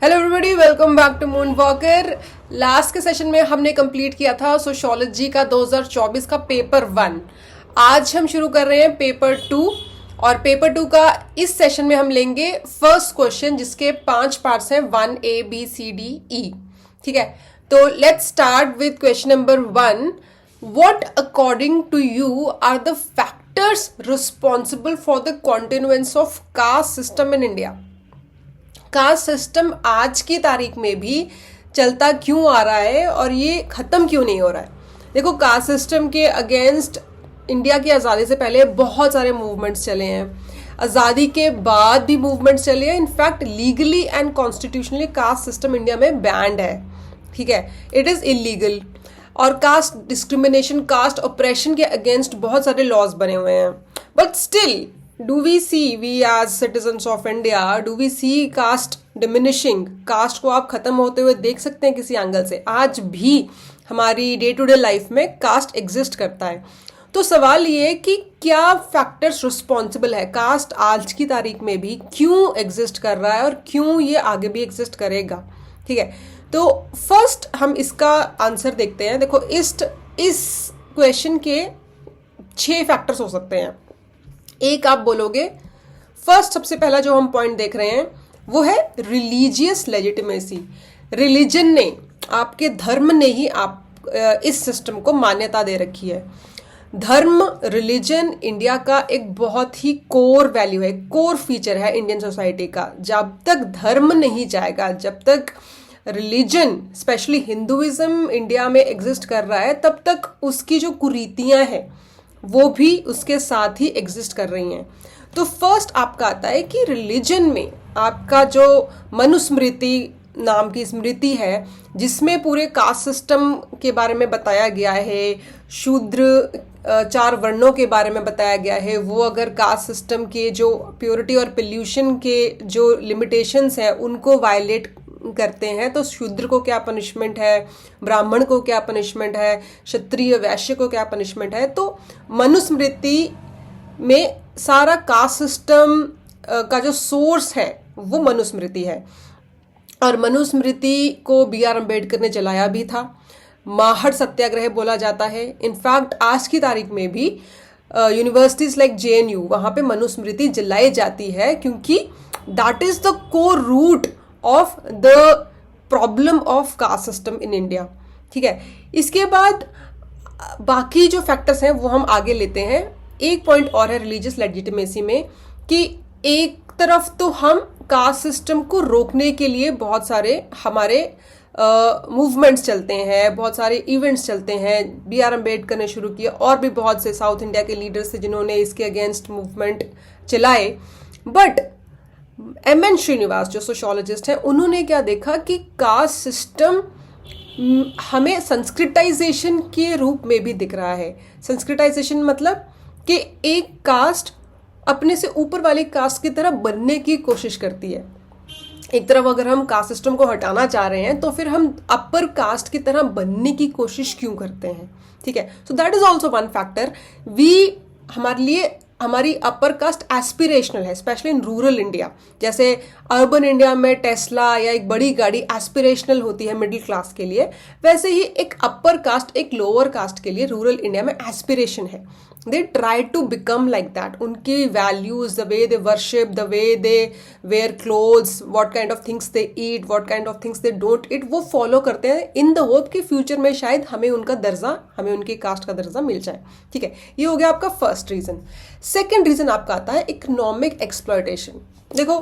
Hello everybody, welcome back to Moon Walker. Last के session में हमने कंप्लीट किया था सोशियोलॉजी का 2024 का पेपर 1। आज हम शुरू कर रहे हैं पेपर 2 और पेपर 2 का इस सेशन में हम लेंगे फर्स्ट क्वेश्चन जिसके 5 पार्ट्स हैं 1 A B C D E। ठीक है, तो let's start with question number 1। What according to you are the factors responsible for the continuance of caste system in India? Caste system आज की तारीख में भी चलता क्यों आ रहा है और ये ख़त्म क्यों नहीं हो रहा है? देखो, कास्ट सिस्टम के अगेंस्ट इंडिया की आज़ादी से पहले बहुत सारे मूवमेंट्स चले हैं, आज़ादी के बाद भी मूवमेंट्स चले हैं। In fact legally and constitutionally caste system India में बैंड है। ठीक है, इट इज़ इलीगल। और कास्ट डिस्क्रिमिनेशन, कास्ट ऑपरेशन के अगेंस्ट बहुत सारे लॉज बने हुए हैं। But still do we see, we as citizens of India, do we see caste diminishing? Caste को आप खत्म होते हुए देख सकते हैं किसी एंगल से? आज भी हमारी डे टू डे लाइफ में कास्ट एग्जिस्ट करता है। तो सवाल ये कि क्या फैक्टर्स रिस्पॉन्सिबल है, कास्ट आज की तारीख में भी क्यों एग्जिस्ट कर रहा है और क्यों ये आगे भी एग्जिस्ट करेगा? ठीक है, तो फर्स्ट हम इसका आंसर देखते हैं। देखो, इस क्वेश्चन के 6 फैक्टर्स हो सकते हैं। एक आप बोलोगे, फर्स्ट सबसे पहला जो हम पॉइंट देख रहे हैं वो है रिलीजियस लेजिटिमेसी। रिलीजन ने, आपके धर्म ने ही आप इस सिस्टम को मान्यता दे रखी है। धर्म, रिलीजन इंडिया का एक बहुत ही कोर वैल्यू है, कोर फीचर है इंडियन सोसाइटी का। जब तक धर्म नहीं जाएगा, जब तक रिलीजन स्पेशली हिंदुइज्म इंडिया में एग्जिस्ट कर रहा है, तब तक उसकी जो कुरीतियां हैं वो भी उसके साथ ही एग्जिस्ट कर रही हैं। तो फर्स्ट आपका आता है कि रिलीजन में आपका जो मनुस्मृति नाम की स्मृति है, जिसमें पूरे कास्ट सिस्टम के बारे में बताया गया है, शूद्र 4 वर्णों के बारे में बताया गया है, वो अगर कास्ट सिस्टम के जो प्योरिटी और पोल्यूशन के जो लिमिटेशंस हैं उनको वायलेट करते हैं तो शूद्र को क्या पनिशमेंट है, ब्राह्मण को क्या पनिशमेंट है, क्षत्रिय वैश्य को क्या पनिशमेंट है। तो मनुस्मृति में सारा कास्ट सिस्टम का जो सोर्स है वो मनुस्मृति है। और मनुस्मृति को B.R. अम्बेडकर ने जलाया भी था, माहड़ सत्याग्रह बोला जाता है। इनफैक्ट आज की तारीख में भी यूनिवर्सिटीज लाइक JNU, वहाँ पे मनुस्मृति जलाई जाती है, क्योंकि that is the core root of the problem of caste system in India. ठीक है, इसके बाद बाकी जो फैक्टर्स हैं वो हम आगे लेते हैं। एक पॉइंट और है रिलीजियस लेजिटिमेसी में कि एक तरफ तो हम कास्ट सिस्टम को रोकने के लिए बहुत सारे हमारे मूवमेंट्स चलते हैं, बहुत सारे इवेंट्स चलते हैं। B.R. अम्बेडकर ने शुरू किया, और भी बहुत से साउथ इंडिया के लीडर्स थे जिन्होंने इसके अगेंस्ट मूवमेंट चलाए। But M.N. श्रीनिवास जो सोशियोलॉजिस्ट हैं, उन्होंने क्या देखा कि कास्ट सिस्टम हमें संस्कृताइजेशन के रूप में भी दिख रहा है। संस्कृताइजेशन मतलब कि एक कास्ट अपने से ऊपर वाली कास्ट की तरह बनने की कोशिश करती है। एक तरफ अगर हम कास्ट सिस्टम को हटाना चाह रहे हैं तो फिर हम अपर कास्ट की तरह बनने की कोशिश क्यों करते हैं? ठीक है, so that is also one factor. हमारे लिए हमारी अपर कास्ट एस्पिरेशनल है, स्पेशली इन रूरल इंडिया। जैसे अर्बन इंडिया में टेस्ला या एक बड़ी गाड़ी एस्पिरेशनल होती है मिडिल क्लास के लिए, वैसे ही एक अपर कास्ट एक लोअर कास्ट के लिए रूरल इंडिया में एस्पिरेशन है। They try to become like that. उनकी values, the way they worship, the way they wear clothes, what kind of things they eat, what kind of things they don't eat, वो follow करते हैं in the hope कि future में शायद हमें उनकी cast का दर्जा मिल जाए। ठीक है, ये हो गया आपका फर्स्ट रीजन। सेकेंड रीजन आपका आता है इकोनॉमिक एक्सप्लॉयटेशन। देखो,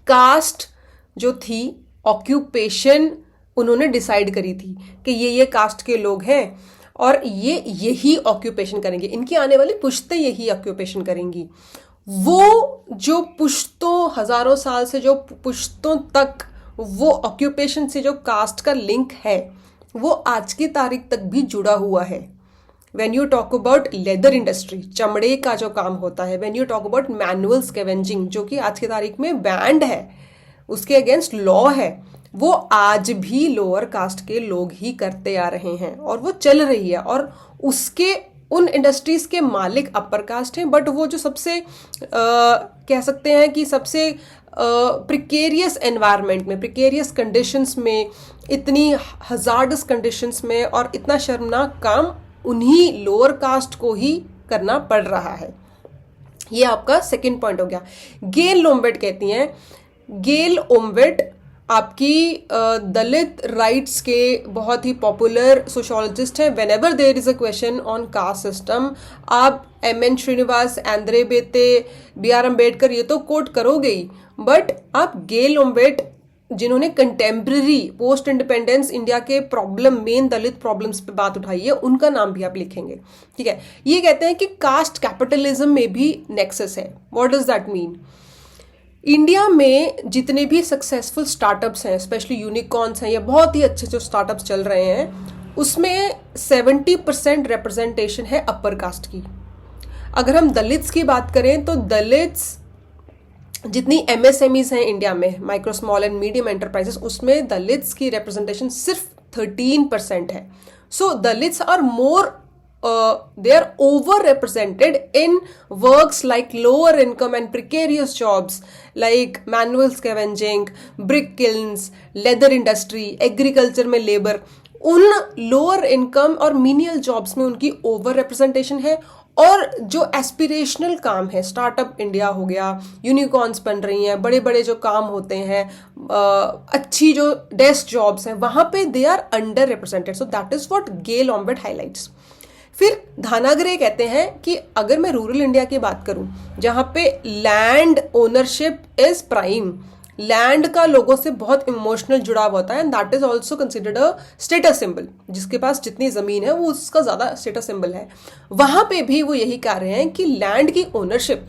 कास्ट जो थी, ऑक्यूपेशन उन्होंने डिसाइड करी थी कि ये कास्ट के लोग हैं और ये यही ऑक्यूपेशन करेंगे, इनकी आने वाली पुश्तें यही ऑक्यूपेशन करेंगी। वो जो पुश्तों, हजारों साल से जो पुश्तों तक वो ऑक्यूपेशन से जो कास्ट का लिंक है वो आज की तारीख तक भी जुड़ा हुआ है। When you talk about leather industry, चमड़े का जो काम होता है, when you talk about manual scavenging जो कि आज की तारीख में बैंड है, उसके अगेंस्ट लॉ है, वो आज भी लोअर कास्ट के लोग ही करते आ रहे हैं और वो चल रही है। और उसके उन इंडस्ट्रीज के मालिक अपर कास्ट हैं, बट वो जो सबसे कह सकते हैं कि सबसे प्रिकेरियस एनवायरनमेंट में, प्रिकेरियस कंडीशंस में, इतनी हजार्डस कंडीशंस में, और इतना शर्मनाक काम उन्हीं लोअर कास्ट को ही करना पड़ रहा है। ये आपका सेकंड पॉइंट हो गया। गेल लोम्बेट कहती हैं, गेल ओम्बेट आपकी दलित राइट्स के बहुत ही पॉपुलर सोशोलॉजिस्ट हैं। Whenever there is a question on caste system, आप M N. Srinivas, Andre Beteille, B.R. Ambedkar ये तो कोट करोगे ही, बट आप गेल ओम्बेट जिन्होंने कंटेम्प्रेरी पोस्ट इंडिपेंडेंस इंडिया के प्रॉब्लम, मेन दलित प्रॉब्लम्स पे बात उठाई है, उनका नाम भी आप लिखेंगे। ठीक है, ये कहते हैं कि कास्ट कैपिटलिज्म में भी नेक्सस है। What does that mean? India में जितने भी सक्सेसफुल स्टार्टअप्स हैं, स्पेशली यूनिकॉर्न्स हैं या बहुत ही अच्छे जो स्टार्टअप्स चल रहे हैं, उसमें 70% रिप्रेजेंटेशन है अपर कास्ट की। अगर हम दलित्स की बात करें तो दलित्स जितनी MSMEs हैं इंडिया में, micro small and medium enterprises, उसमें दलित्स की रिप्रेजेंटेशन सिर्फ 13% है। So Dalits are more they are overrepresented in works like lower income and precarious jobs like manual scavenging, brick kilns, leather industry, agriculture में labor। उन lower income और menial jobs में उनकी over representation है। और जो एस्पिरेशनल काम है, स्टार्टअप इंडिया हो गया, यूनिकॉर्न्स बन रही हैं, बड़े बड़े जो काम होते हैं, अच्छी जो डेस्क जॉब्स हैं, वहां पे they are underrepresented. So that is what Gail Omvedt highlights. फिर धानाग्रे कहते हैं कि अगर मैं रूरल इंडिया की बात करूं, जहां पे land ownership is prime, land का लोगों से बहुत इमोशनल जुड़ाव होता है, and that is also considered a status symbol. जिसके पास जितनी जमीन है वो उसका ज्यादा स्टेटस सिंबल है। वहां पे भी वो यही कह रहे हैं कि लैंड की ओनरशिप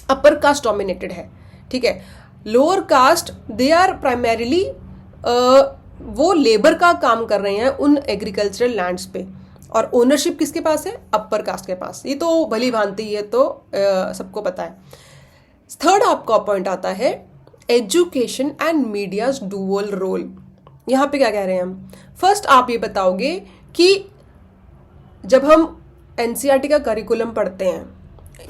अपर कास्ट डोमिनेटेड है। ठीक है, lower caste they are primarily वो लेबर का काम कर रहे हैं उन एग्रीकल्चरल लैंड्स पे, और ओनरशिप किसके पास है? अपर कास्ट के पास। ये तो भली भांति है, तो सबको पता है। थर्ड आपका पॉइंट आता है education and media's dual role. यहां पे क्या कह रहे हैं हम? फर्स्ट आप ये बताओगे कि जब हम NCERT का करिकुलम पढ़ते हैं,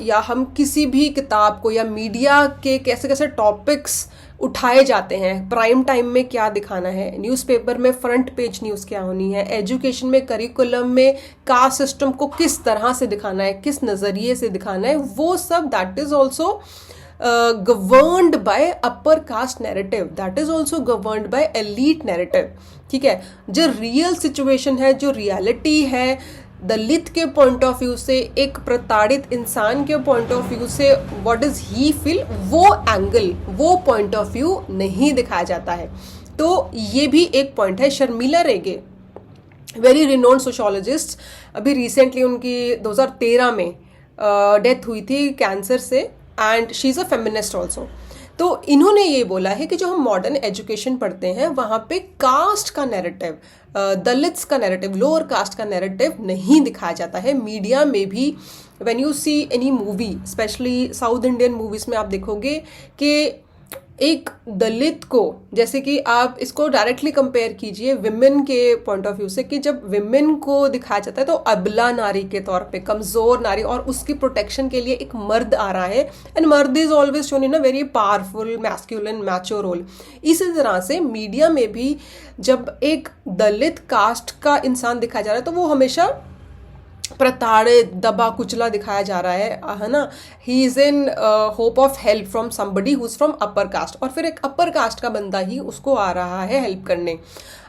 या हम किसी भी किताब को, या मीडिया के कैसे कैसे टॉपिक्स उठाए जाते हैं, प्राइम टाइम में क्या दिखाना है, न्यूज़पेपर में फ्रंट पेज न्यूज़ क्या होनी है, एजुकेशन में करिकुलम में कास्ट सिस्टम को किस तरह से दिखाना है, किस नज़रिए से दिखाना है, वो सब that is also governed bye upper caste narrative, that is also governed bye elite narrative. ठीक है, जो रियल सिचुएशन है, जो रियलिटी है, दलित के पॉइंट ऑफ व्यू से, एक प्रताड़ित इंसान के पॉइंट ऑफ व्यू से, व्हाट इज ही फील, वो एंगल, वो पॉइंट ऑफ व्यू नहीं दिखाया जाता है। तो ये भी एक पॉइंट है। शर्मिला रेगे, वेरी रिनोन्ड सोशोलॉजिस्ट, अभी रिसेंटली उनकी 2013 में डेथ हुई थी कैंसर से, and she is a feminist also. तो इन्होंने ये बोला है कि जो हम मॉडर्न एजुकेशन पढ़ते हैं वहाँ पे कास्ट का नैरेटिव, दलित्स का नैरेटिव, लोअर कास्ट का नैरेटिव नहीं दिखाया जाता है। मीडिया में भी when you see any movie, specially south Indian movies में आप देखोगे कि एक दलित को, जैसे कि आप इसको डायरेक्टली कंपेयर कीजिए विमेन के पॉइंट ऑफ व्यू से, कि जब विमेन को दिखाया जाता है तो अबला नारी के तौर पे, कमजोर नारी, और उसकी प्रोटेक्शन के लिए एक मर्द आ रहा है, एंड मर्द is always shown in a very powerful masculine macho role. इसी तरह से मीडिया में भी जब एक दलित कास्ट का इंसान दिखाया जा रहा है तो वो हमेशा प्रताड़ित, दबा कुचला दिखाया जा रहा है ना। He is in hope of help from somebody who is from upper caste, और फिर एक अपर कास्ट का बंदा ही उसको आ रहा है हेल्प करने।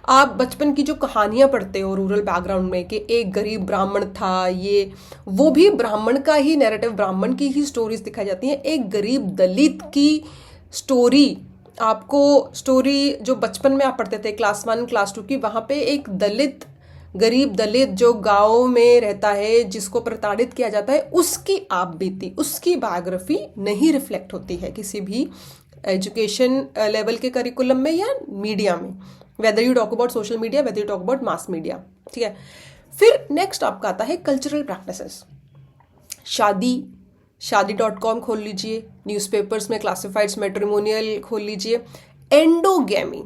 आप बचपन की जो कहानियां पढ़ते हो रूरल बैकग्राउंड में, कि एक गरीब ब्राह्मण था, ये वो भी ब्राह्मण का ही नैरेटिव, ब्राह्मण की ही स्टोरीज दिखाई जाती हैं। एक गरीब दलित की स्टोरी, आपको स्टोरी जो बचपन में आप पढ़ते थे क्लास 1 क्लास 2 की, वहां पे एक दलित, गरीब दलित जो गांव में रहता है, जिसको प्रताड़ित किया जाता है, उसकी आप बीती, उसकी बायोग्राफी नहीं रिफ्लेक्ट होती है किसी भी एजुकेशन लेवल के करिकुलम में या मीडिया में, weather you talk about social media, weather you talk about mass media. ठीक है, फिर नेक्स्ट आपका आता है कल्चरल प्रैक्टिसेस। शादी.com खोल लीजिए, न्यूज़पेपर्स में क्लासिफाइड्स मैट्रिमोनियल खोल लीजिए। एंडोगेमी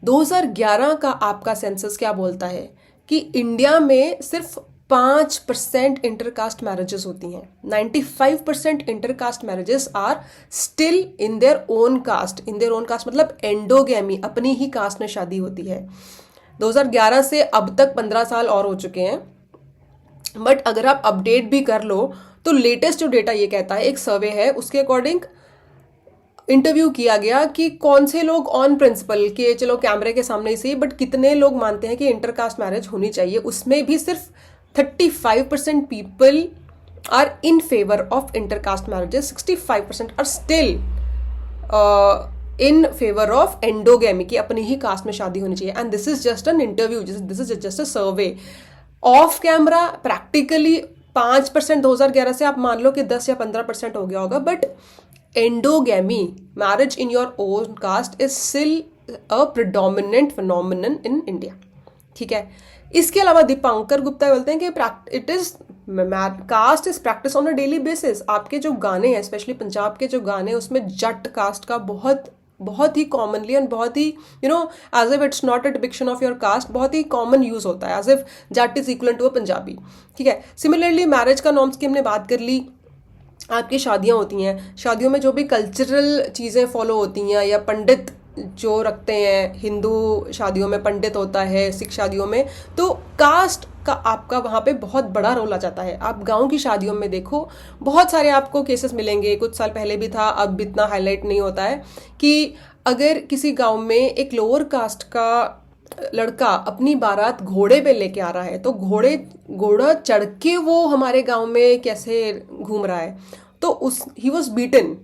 2011 का आपका सेंसस क्या बोलता है कि इंडिया में सिर्फ 5% इंटरकास्ट मैरिजेस होती हैं। 95% intercaste marriages are still in their own caste. In their own caste मतलब एंडोगैमी, अपनी ही कास्ट में शादी होती है। 2011 से अब तक 15 साल और हो चुके हैं, बट अगर आप अपडेट भी कर लो तो लेटेस्ट जो डेटा ये कहता है, एक सर्वे है उसके अकॉर्डिंग इंटरव्यू किया गया कि कौन से लोग ऑन प्रिंसिपल के, चलो कैमरे के सामने ही सही, बट कितने लोग मानते हैं कि इंटरकास्ट मैरिज होनी चाहिए। उसमें भी सिर्फ 35% people are in favour of intercaste marriages, 65% are still in favour of endogamy, की अपनी ही कास्ट में शादी होनी चाहिए। And this is just an interview, this is just a survey. Off camera practically 5% 2011 से आप मान लो कि 10 या 15% हो गया होगा, but endogamy, marriage in your own caste, is still a predominant phenomenon in India. ठीक है, इसके अलावा दीपांकर गुप्ता बोलते हैं कि it is caste is practice on a daily basis. आपके जो गाने हैं, स्पेशली पंजाब के जो गाने हैं, उसमें जट कास्ट का बहुत ही कॉमनली एंड बहुत ही as if it's not a depiction of your caste, बहुत ही कॉमन यूज होता है, as if Jat is equal to a Punjabi. ठीक है, सिमिलरली मैरिज का नॉर्म्स की हमने बात कर ली। आपकी शादियां होती हैं, शादियों में जो भी कल्चरल चीज़ें फॉलो होती हैं या पंडित जो रखते हैं, हिंदू शादियों में पंडित होता है, सिख शादियों में, तो कास्ट का आपका वहाँ पे बहुत बड़ा रोल आ जाता है। आप गांव की शादियों में देखो, बहुत सारे आपको केसेस मिलेंगे, कुछ साल पहले भी था, अब इतना हाईलाइट नहीं होता है, कि अगर किसी गांव में एक लोअर कास्ट का लड़का अपनी बारात घोड़े पे लेके आ रहा है, तो घोड़ा चढ़ के वो हमारे गांव में कैसे घूम रहा है, तो ही वॉज बीटन।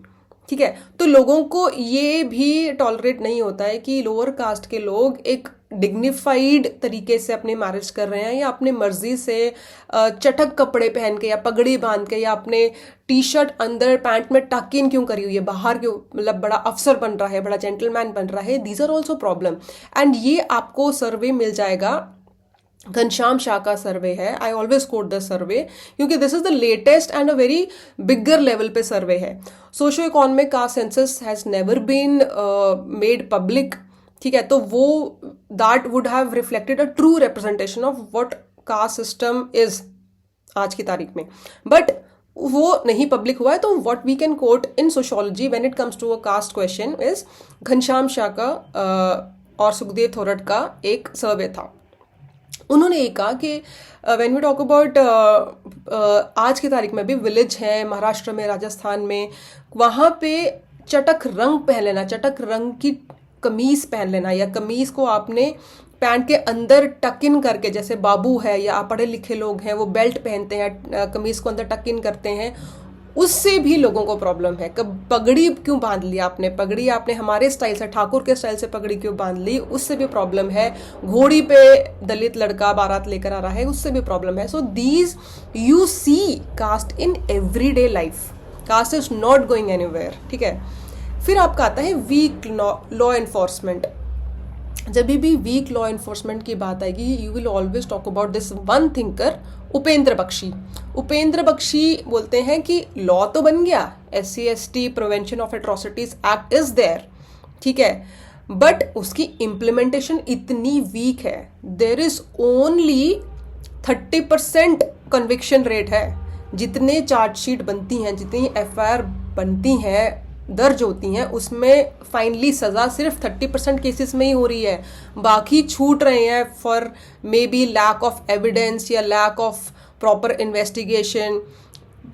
ठीक है, तो लोगों को ये भी टॉलरेट नहीं होता है कि लोअर कास्ट के लोग एक डिग्निफाइड तरीके से अपनी मैरिज कर रहे हैं, या अपनी मर्जी से चटक कपड़े पहन के या पगड़ी बांध के, या अपने टी शर्ट अंदर पैंट में टक इन क्यों करी हुई है, बाहर क्यों, मतलब बड़ा अफसर बन रहा है, बड़ा जेंटलमैन बन रहा है। These are also problem. And ये आपको सर्वे मिल जाएगा, घनश्याम शाह का सर्वे है। I always quote the survey क्योंकि this is the latest and a very bigger level पे सर्वे है। Socio economic caste census has never been made public. ठीक है, तो वो that would have reflected a true representation of what caste system is आज की तारीख में, बट वो नहीं पब्लिक हुआ है। तो what we can quote in sociology when it comes to a caste question is Ghanshyam Shah का और सुखदेव थोरट का एक सर्वे था। उन्होंने ये कहा कि व्हेन वी टॉक अबाउट आज की तारीख में भी विलेज है महाराष्ट्र में, राजस्थान में, वहाँ पे चटक रंग पहन लेना, चटक रंग की कमीज पहन लेना, या कमीज को आपने पैंट के अंदर टक इन करके, जैसे बाबू है या पढ़े लिखे लोग हैं वो बेल्ट पहनते हैं, कमीज को अंदर टक इन करते हैं, उससे भी लोगों को प्रॉब्लम है। कब पगड़ी क्यों बांध ली आपने, पगड़ी आपने हमारे स्टाइल से, ठाकुर के स्टाइल से पगड़ी क्यों बांध ली, उससे भी प्रॉब्लम है। घोड़ी पे दलित लड़का बारात लेकर आ रहा है, उससे भी प्रॉब्लम है। So these you see caste in everyday life, caste is not going anywhere. ठीक है, फिर आपका आता है वीक लॉ एनफोर्समेंट। जब भी वीक लॉ एनफोर्समेंट की बात आएगी, you will always talk about this one thinker, Upendra Baxi. Upendra Baxi बोलते हैं कि लॉ तो बन गया, SC/ST prevention of atrocities act is there, ठीक है, बट उसकी इम्प्लीमेंटेशन इतनी वीक है। There is only 30% conviction rate है। जितने चार्जशीट बनती हैं, जितनी FIR बनती हैं, दर्ज होती हैं, उसमें फाइनली सज़ा सिर्फ 30% केसेस में ही हो रही है। बाकी छूट रहे हैं for may be lack of evidence या lack of proper investigation,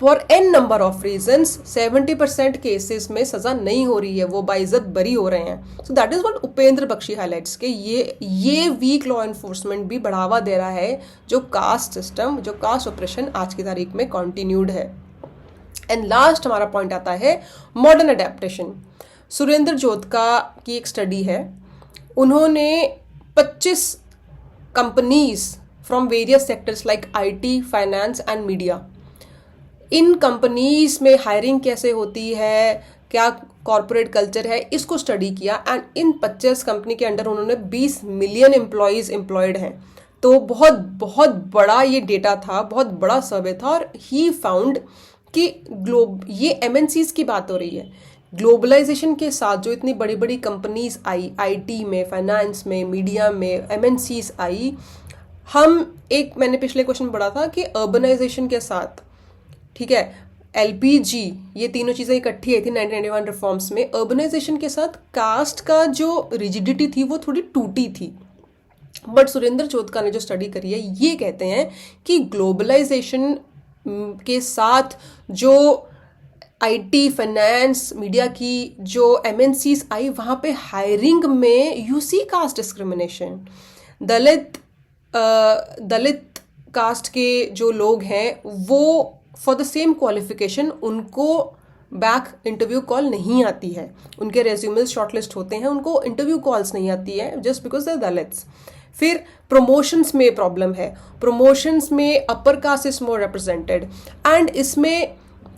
for an number of reasons 70% cases में सज़ा नहीं हो रही है, वो बाइज्जत बरी हो रहे हैं। So that is what Upendra Baxi highlights के ये वीक लॉ एनफोर्समेंट भी बढ़ावा दे रहा है, जो कास्ट सिस्टम, जो कास्ट ऑपरेशन आज की तारीख में कॉन्टिन्यूड है। एंड लास्ट हमारा पॉइंट आता है मॉडर्न अडेप्टेशन। सुरेंद्र जोधका की एक स्टडी है, उन्होंने 25 companies from various sectors like IT, finance and media, in companies में हायरिंग कैसे होती है, क्या कॉरपोरेट कल्चर है, इसको स्टडी किया। एंड इन 25 कंपनी के अंडर उन्होंने 20 मिलियन एम्प्लॉयज़ एम्प्लॉयड हैं। तो बहुत बहुत बड़ा ये डेटा था, बहुत बड़ा सर्वे था। और ही फाउंड कि ये MNCs की बात हो रही है, ग्लोबलाइजेशन के साथ जो इतनी बड़ी बड़ी कंपनीज आई, IT में, फाइनेंस में, मीडिया में, MNCs आई, मैंने पिछले क्वेश्चन पढ़ा था कि अर्बनाइजेशन के साथ, ठीक है, एलपीजी, ये तीनों चीज़ें इकट्ठी आई थी 1991 रिफॉर्म्स में। अर्बनाइजेशन के साथ कास्ट का जो रिजिडिटी थी वो थोड़ी टूटी थी। बट सुरेंद्र चोदका ने जो स्टडी करी है ये कहते हैं कि ग्लोबलाइजेशन के साथ जो आईटी, फाइनेंस, मीडिया की जो एमएनसीज आई, वहाँ पे हायरिंग में you see caste discrimination. Dalit caste के जो लोग हैं वो फॉर द सेम क्वालिफिकेशन उनको बैक इंटरव्यू कॉल नहीं आती है, उनके रेज्यूमेस शॉर्टलिस्ट होते हैं, उनको इंटरव्यू कॉल्स नहीं आती है जस्ट बिकॉज दे दलित्स। फिर प्रमोशंस में प्रॉब्लम है, प्रमोशंस में upper caste is more represented. And इसमें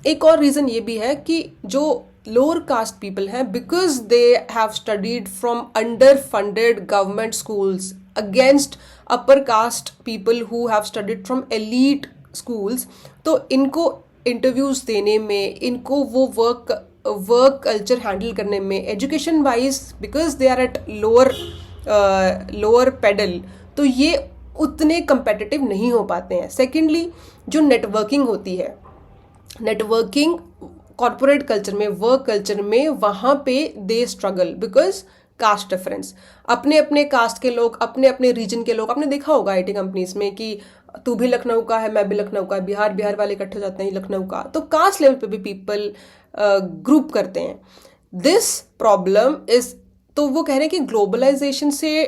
एक और रीज़न ये भी है कि जो लोअर कास्ट पीपल हैं, because they have studied from under funded government schools against upper caste people who have studied from elite schools, तो इनको इंटरव्यूज देने में, इनको वो वर्क कल्चर हैंडल करने में, education wise because they are at lower pedal, तो ये उतने कंपेटिटिव नहीं हो पाते हैं। सेकेंडली, जो नेटवर्किंग होती है, नेटवर्किंग कॉर्पोरेट कल्चर में, वर्क कल्चर में, वहाँ पे they struggle because caste difference. अपने अपने कास्ट के लोग, अपने अपने रीजन के लोग, आपने देखा होगा आईटी कंपनीज में कि तू भी लखनऊ का है, मैं भी लखनऊ का, बिहार वाले इकट्ठे हो जाते हैं लखनऊ का, तो कास्ट लेवल पे भी पीपल ग्रुप करते हैं। दिस प्रॉब्लम इज, तो वो कह रहे हैं कि ग्लोबलाइजेशन से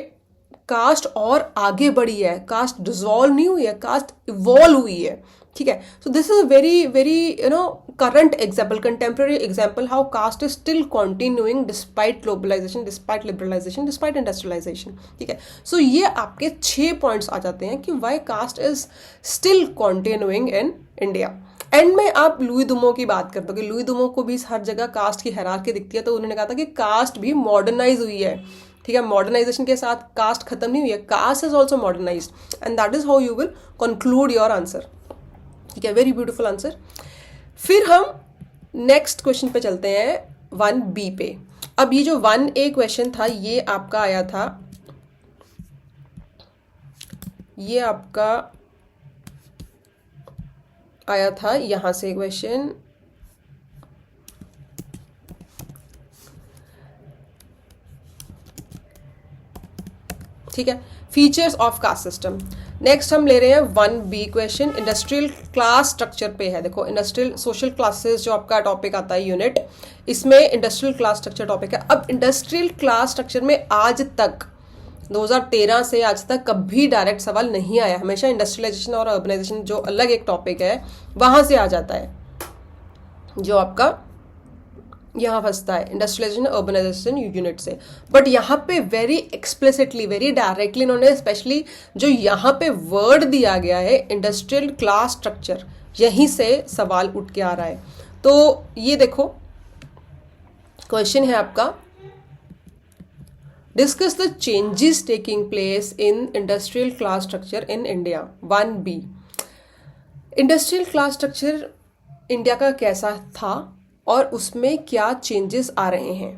कास्ट और आगे बढ़ी है, कास्ट डिसॉल्व नहीं हुई है, कास्ट इवॉल्व हुई है, ठीक है। So this is a very very current example, contemporary example, how caste is still continuing despite globalisation, despite liberalisation, despite industrialisation, ठीक है। सो ये आपके 6 पॉइंट्स आ जाते हैं कि why caste is still continuing in India. And में आप लुई दुमो की बात करते हो कि लुई दुमो को भी हर जगह कास्ट की हायरार्की दिखती है, तो उन्होंने कहा था कि कास्ट भी मॉडर्नाइज हुई है, ठीक है। मॉडर्नाइजेशन के साथ कास्ट खत्म नहीं हुई है, caste is also modernised, and that is how you will conclude your answer, ठीक है। Very beautiful answer. फिर हम नेक्स्ट क्वेश्चन पे चलते हैं 1B पे। अब ये जो 1A क्वेश्चन था ये आपका आया था, ये आपका आया था यहां से क्वेश्चन, ठीक है, features of caste system. Next हम ले रहे हैं 1B question, industrial class structure पे है। देखो, इंडस्ट्रियल सोशल क्लासेस जो आपका टॉपिक आता है यूनिट, इसमें इंडस्ट्रियल क्लास स्ट्रक्चर टॉपिक है। अब इंडस्ट्रियल क्लास स्ट्रक्चर में आज तक 2013 से आज तक कभी डायरेक्ट सवाल नहीं आया, हमेशा इंडस्ट्रियलाइजेशन और अर्बनाइजेशन जो अलग एक टॉपिक है वहां से आ जाता है, जो आपका यहाँ फंसता है इंडस्ट्रियलाइजेशन अर्बनाइजेशन यूनिट से। बट यहाँ पे वेरी एक्सप्लिसिटली, वेरी डायरेक्टली इन्होंने स्पेशली जो यहाँ पे वर्ड दिया गया है इंडस्ट्रियल क्लास स्ट्रक्चर, यहीं से सवाल उठ के आ रहा है। तो ये देखो क्वेश्चन है आपका, discuss the changes taking place in industrial class structure in India. 1B, industrial class structure India का कैसा था और उसमें क्या चेंजेस आ रहे हैं।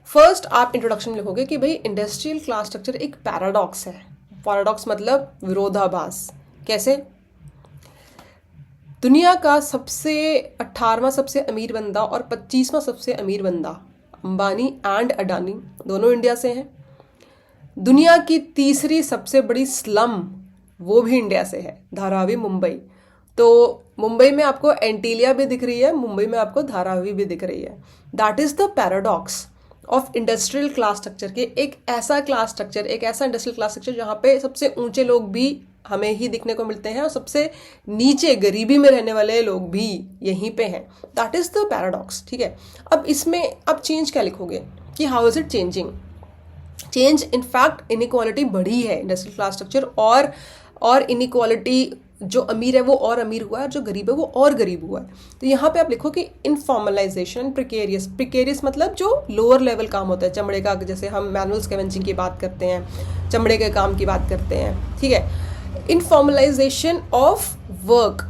फर्स्ट आप इंट्रोडक्शन लिखोगे कि भाई इंडस्ट्रियल क्लास स्ट्रक्चर एक पैराडॉक्स है। पैराडॉक्स मतलब विरोधाभास। कैसे? दुनिया का 18वां सबसे अमीर बंदा और 25वां सबसे अमीर बंदा अंबानी एंड अडानी दोनों इंडिया से हैं। दुनिया की तीसरी सबसे बड़ी स्लम वो भी इंडिया से है, धारावी मुंबई। तो मुंबई में आपको एंटीलिया भी दिख रही है, मुंबई में आपको धारावी भी दिख रही है। That is the paradox of industrial class structure के, एक ऐसा क्लास स्ट्रक्चर, एक ऐसा इंडस्ट्रियल क्लास स्ट्रक्चर जहाँ पे सबसे ऊंचे लोग भी हमें ही दिखने को मिलते हैं और सबसे नीचे गरीबी में रहने वाले लोग भी यहीं पे हैं। दैट इज द पैराडॉक्स, ठीक है। अब इसमें आप चेंज क्या लिखोगे कि how is it changing? Change in fact inequality बढ़ी है इंडस्ट्रियल क्लास स्ट्रक्चर, और इनइक्वालिटी जो अमीर है वो और अमीर हुआ है और जो गरीब है वो और गरीब हुआ है। तो यहाँ पे आप लिखो कि इनफॉर्मलाइजेशन, प्रिकेरियस। प्रिकेरियस मतलब जो लोअर लेवल काम होता है, चमड़े का, जैसे हम मैनुअल स्कैवेंजिंग की बात करते हैं, चमड़े के काम की बात करते हैं, ठीक है। इनफॉर्मलाइजेशन ऑफ वर्क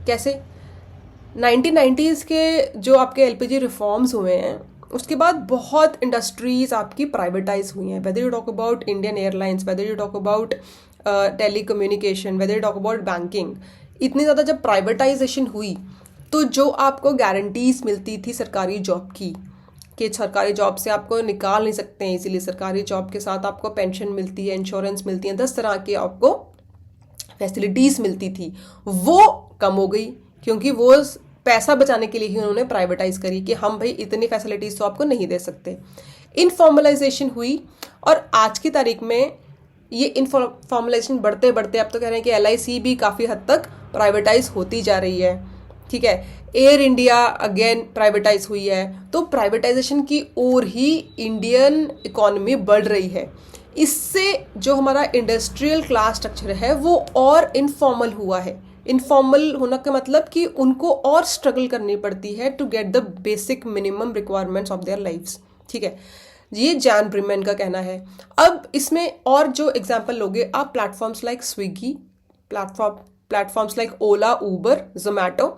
कैसे? 1990s के जो आपके एलपीजी रिफॉर्म्स हुए हैं उसके बाद बहुत इंडस्ट्रीज आपकी प्राइवेटाइज हुई हैं। Whether you talk about Indian airlines, whether you talk about telecommunication, whether talk about banking, इतनी ज़्यादा जब प्राइवेटाइजेशन हुई तो जो आपको गारंटीज मिलती थी सरकारी जॉब की, कि सरकारी जॉब से आपको निकाल नहीं सकते हैं, इसीलिए सरकारी जॉब के साथ आपको पेंशन मिलती है, इंश्योरेंस मिलती है, 10 तरह की आपको फैसिलिटीज़ मिलती थी, वो कम हो गई क्योंकि वो पैसा बचाने के लिए ही उन्होंने प्राइवेटाइज करी कि हम भाई इतनी फैसिलिटीज़ तो आपको नहीं दे सकते। इनफॉर्मलाइजेशन हुई और आज की तारीख में ये इनफॉर्मलाइजेशन बढ़ते बढ़ते अब तो कह रहे हैं कि LIC भी काफ़ी हद तक प्राइवेटाइज होती जा रही है, ठीक है। एयर इंडिया अगेन प्राइवेटाइज हुई है, तो प्राइवेटाइजेशन की ओर ही इंडियन इकोनॉमी बढ़ रही है। इससे जो हमारा इंडस्ट्रियल क्लास स्ट्रक्चर है वो और इनफॉर्मल हुआ है। इनफॉर्मल होने का मतलब कि उनको और स्ट्रगल करनी पड़ती है to get the basic minimum requirements of their lifes, ठीक है। ये जैन ब्रिमैन का कहना है। अब इसमें और जो एग्जाम्पल लोगे आप, platforms like Swiggy, platforms like Ola, Uber, Zomato,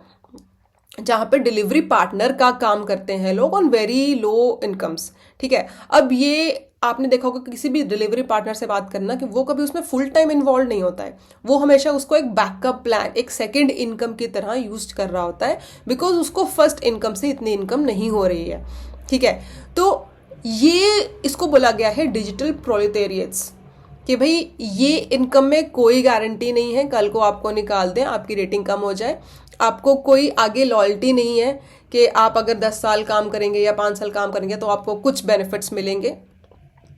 जहाँ पे डिलीवरी पार्टनर का काम करते हैं लोग ऑन वेरी लो इनकम्स, ठीक है। अब ये आपने देखा होगा कि किसी भी डिलीवरी पार्टनर से बात करना कि वो कभी उसमें फुल टाइम इन्वॉल्व नहीं होता है, वो हमेशा उसको एक बैकअप प्लान, एक सेकंड इनकम की तरह यूज कर रहा होता है, बिकॉज उसको फर्स्ट इनकम से इतनी इनकम नहीं हो रही है, ठीक है। तो ये इसको बोला गया है डिजिटल प्रोलेटेरिएट्स, कि भाई ये इनकम में कोई गारंटी नहीं है कल को आपको निकाल दें, आपकी रेटिंग कम हो जाए, आपको कोई आगे लॉयल्टी नहीं है कि आप अगर 10 साल काम करेंगे या 5 साल काम करेंगे तो आपको कुछ बेनिफिट्स मिलेंगे,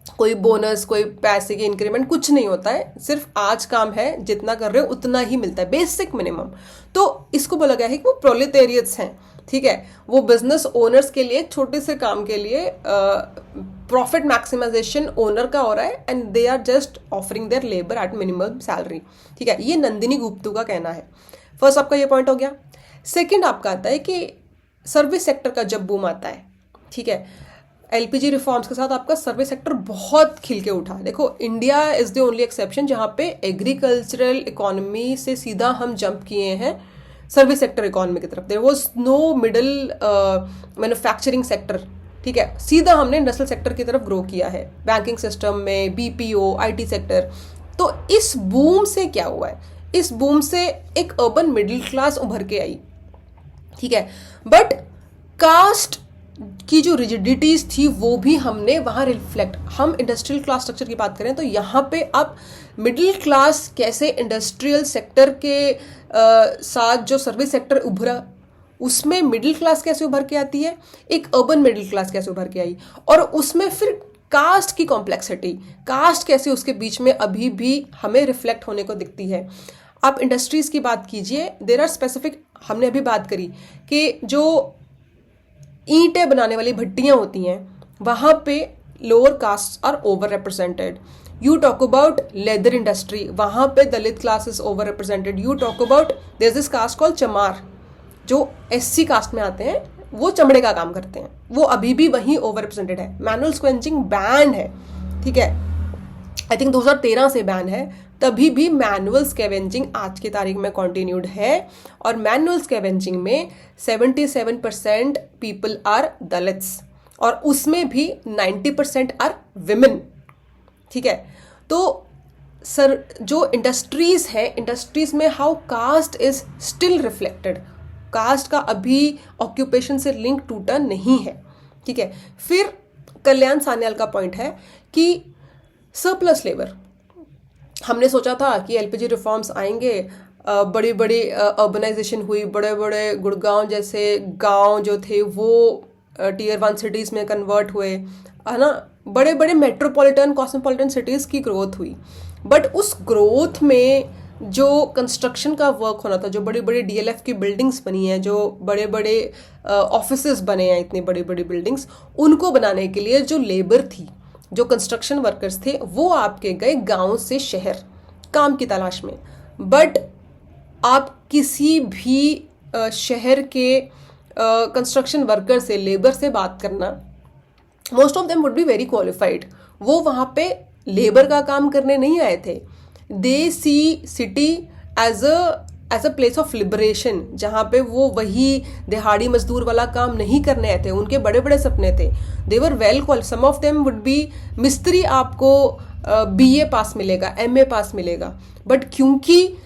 कोई बोनस, कोई पैसे की इंक्रीमेंट, कुछ नहीं होता है। सिर्फ आज काम है, जितना कर रहे हो उतना ही मिलता है, बेसिक मिनिमम। तो इसको बोला गया है कि वो प्रोलेटेरिएट्स हैं, ठीक है। वो बिजनेस ओनर्स के लिए, छोटे से काम के लिए प्रॉफिट मैक्सिमाइजेशन ओनर का हो रहा है, and they are just offering their labour at minimum salary, ठीक है। ये नंदिनी गुप्तू का कहना है। फर्स्ट आपका ये पॉइंट हो गया। सेकंड आपका आता है कि सर्विस सेक्टर का जब बूम आता है, ठीक है, LPG रिफॉर्म्स के साथ आपका सर्विस सेक्टर बहुत खिल के उठा। देखो, India is the only exception जहाँ पे एग्रीकल्चरल इकोनॉमी से सीधा हम जंप किए हैं सर्विस सेक्टर इकोनॉमी की तरफ। There was no middle manufacturing sector, ठीक है, सीधा हमने इंडस्ट्रियल सेक्टर की तरफ ग्रो किया है, बैंकिंग सिस्टम में, BPO, IT सेक्टर। तो इस बूम से क्या हुआ है, इस बूम से एक अर्बन मिडिल क्लास उभर के आई, ठीक है। बट कास्ट की जो रिजिडिटीज थी वो भी हमने वहाँ रिफ्लेक्ट, हम इंडस्ट्रियल क्लास स्ट्रक्चर की बात करें तो यहाँ पे अब मिडिल क्लास कैसे इंडस्ट्रियल सेक्टर के साथ जो सर्विस सेक्टर उभरा उसमें मिडिल क्लास कैसे उभर के आती है, एक अर्बन मिडिल क्लास कैसे उभर के आई, और उसमें फिर कास्ट की कॉम्प्लेक्सिटी, कास्ट कैसे उसके बीच में अभी भी हमें रिफ्लेक्ट होने को दिखती है। आप इंडस्ट्रीज की बात कीजिए, देयर आर स्पेसिफिक, हमने अभी बात करी कि जो ईंटें बनाने वाली भट्टियां होती हैं वहां पे lower caste are overrepresented. You talk about leather industry, वहां पे Dalit class is overrepresented. You talk about there is this caste called Chamar, जो SC कास्ट में आते हैं, वो चमड़े का काम करते हैं, वो अभी भी वहीं ओवर रिप्रेजेंटेड है। मैनुअल स्क्वेंचिंग बैन है, ठीक है, आई थिंक 2013 से बैन है, तभी भी मैनुअल स्कैवेंजिंग आज की तारीख में कंटिन्यूड है, और मैनुअल स्कैवेंजिंग में 77% पीपल आर दलित्स, और उसमें भी 90% आर विमेन, ठीक है। तो सर जो इंडस्ट्रीज है, इंडस्ट्रीज में how caste is still reflected, caste का अभी ऑक्यूपेशन से लिंक टूटा नहीं है, ठीक है। फिर कल्याण सान्याल का पॉइंट है कि सरप्लस लेबर, हमने सोचा था कि LPG रिफॉर्म्स आएंगे, बड़ी बड़ी अर्बनाइजेशन हुई, बड़े बड़े गुड़गांव जैसे गांव जो थे वो Tier 1 सिटीज़ में कन्वर्ट हुए, है ना, बड़े बड़े मेट्रोपॉलिटन कॉस्मोपॉलिटन सिटीज़ की ग्रोथ हुई। बट उस ग्रोथ में जो कंस्ट्रक्शन का वर्क होना था, जो बड़ी बड़ी DLF की बिल्डिंग्स बनी हैं, जो बड़े बड़े ऑफिसेज बने हैं, इतनी बड़ी बड़ी बिल्डिंग्स, उनको बनाने के लिए जो लेबर थी, जो कंस्ट्रक्शन वर्कर्स थे, वो आपके गए गांव से शहर काम की तलाश में। बट आप किसी भी शहर के कंस्ट्रक्शन वर्कर से, लेबर से बात करना, most of them would be very qualified. वो वहाँ पे लेबर का काम करने नहीं आए थे, they see city as a place of liberation, जहाँ पे वो वही दिहाड़ी मजदूर वाला काम नहीं करने आए थे, उनके बड़े बड़े सपने थे। They were well qualified, some of them would be मिस्त्री, आपको बीए पास मिलेगा, एमए पास मिलेगा। बट क्योंकि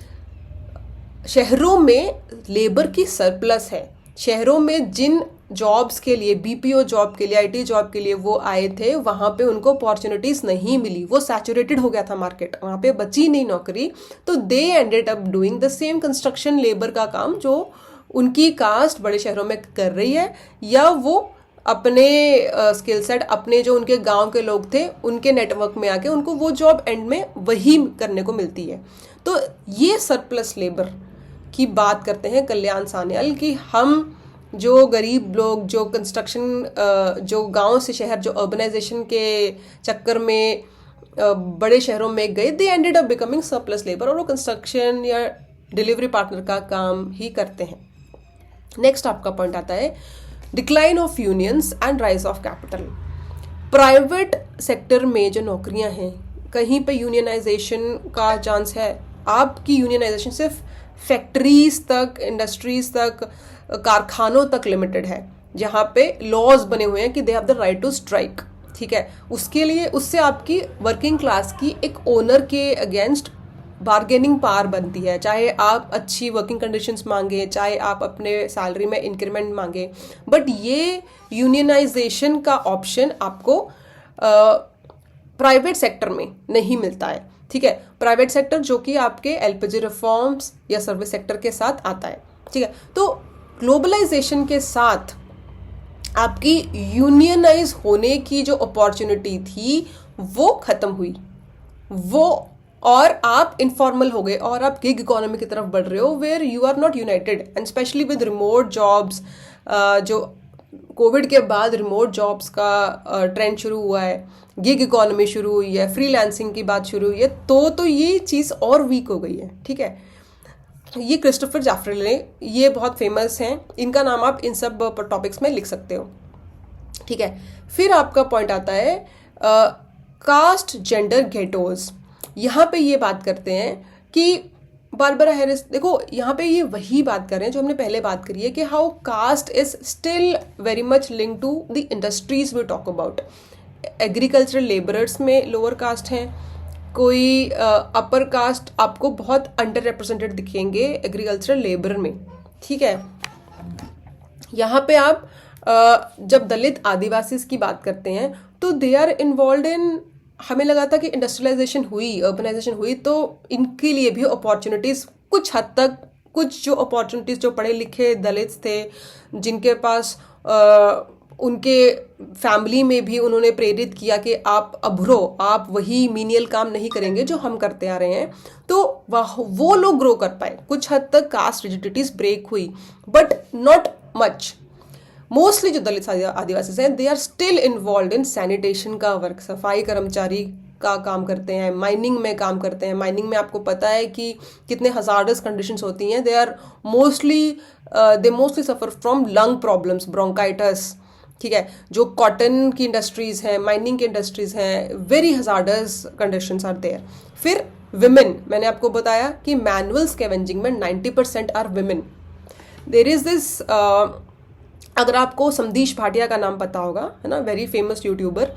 शहरों में लेबर की सरप्लस है, शहरों में जिन जॉब्स के लिए, बीपीओ जॉब के लिए, आईटी जॉब के लिए वो आए थे, वहाँ पे उनको अपॉर्चुनिटीज़ नहीं मिली, वो सैचुरेटेड हो गया था मार्केट, वहाँ पे बची नहीं नौकरी। तो they ended up doing the same construction labour का काम जो उनकी कास्ट बड़े शहरों में कर रही है, या वो अपने स्किल सेट, अपने जो उनके गांव के लोग थे उनके नेटवर्क में आके उनको वो जॉब एंड में वही करने को मिलती है। तो ये सरप्लस लेबर की बात करते हैं कल्याण सान्याल कि हम जो गरीब लोग, जो कंस्ट्रक्शन, जो गांव से शहर, जो अर्बनाइजेशन के चक्कर में बड़े शहरों में गए, they ended up becoming surplus labour, और वो कंस्ट्रक्शन या डिलीवरी पार्टनर का काम ही करते हैं। नेक्स्ट आपका पॉइंट आता है decline of unions and rise of capital. Private sector में जो नौकरियां हैं, कहीं पे यूनियनाइजेशन का चांस है। आपकी यूनियनाइजेशन सिर्फ फैक्ट्रीज तक, इंडस्ट्रीज तक, कारखानों तक लिमिटेड है, जहाँ पे लॉज बने हुए हैं कि they have the right to strike, ठीक है। उसके लिए, उससे आपकी वर्किंग क्लास की एक ओनर के अगेंस्ट बार्गेनिंग पावर बनती है, चाहे आप अच्छी वर्किंग कंडीशंस मांगे, चाहे आप अपने सैलरी में इंक्रीमेंट मांगे। बट ये यूनियनाइजेशन का ऑप्शन आपको प्राइवेट सेक्टर में नहीं मिलता है, ठीक है। प्राइवेट सेक्टर जो कि आपके एलपीजी रिफॉर्म्स या सर्विस सेक्टर के साथ आता है, ठीक है। तो ग्लोबलाइजेशन के साथ आपकी यूनियनाइज होने की जो अपॉर्चुनिटी थी वो खत्म हुई, वो, और आप इनफॉर्मल हो गए और आप गिग इकोनॉमी की तरफ बढ़ रहे हो, where you are not united. And specially with remote jobs, जो कोविड के बाद रिमोट जॉब्स का ट्रेंड शुरू हुआ है, गिग इकोनॉमी शुरू हुई है, फ्रीलांसिंग की बात शुरू हुई है, तो ये चीज़ और वीक हो गई है, ठीक है। ये क्रिस्टोफर जैफ्रेले, ये बहुत फेमस हैं, इनका नाम आप इन सब टॉपिक्स में लिख सकते हो, ठीक है। फिर आपका पॉइंट आता है कास्ट जेंडर गेटोज। यहाँ पे ये बात करते हैं कि बारबरा हैरिस, देखो यहाँ पे ये वही बात कर रहे हैं जो हमने पहले बात करी है कि how caste is still very much link to the industries we talk about. Agricultural labourers में लोअर कास्ट हैं, कोई अपर कास्ट आपको बहुत under represented agricultural labour में, ठीक है। यहाँ पे आप जब दलित आदिवासी की बात करते हैं तो दे आर इन्वॉल्व इन, हमें लगा था कि इंडस्ट्रियलाइजेशन हुई, अर्बनाइजेशन हुई, तो इनके लिए भी अपॉर्चुनिटीज़ कुछ हद तक, कुछ जो अपॉर्चुनिटीज़ जो पढ़े लिखे दलित्स थे, जिनके पास उनके फैमिली में भी उन्होंने प्रेरित किया कि आप अभरो, आप वही मीनियल काम नहीं करेंगे जो हम करते आ रहे हैं, तो वो लोग ग्रो कर पाए। कुछ हद तक कास्ट रिजिडिटीज ब्रेक हुई, बट नॉट मच। मोस्टली जो दलित आदिवासी हैं, they are still involve in sanitation का वर्क, सफाई कर्मचारी का काम करते हैं, माइनिंग में काम करते हैं। माइनिंग में आपको पता है कि कितने हजार्डस कंडीशंस होती हैं। They mostly suffer from lung problems, bronchitis, ठीक है। जो कॉटन की इंडस्ट्रीज हैं, माइनिंग की इंडस्ट्रीज हैं, very hazardous conditions are there. फिर विमेन, मैंने आपको बताया कि मैनुअल स्कैवेंजिंग में 90% are women. There is this, अगर आपको समदीश भाटिया का नाम पता होगा, है ना, वेरी फेमस यूट्यूबर,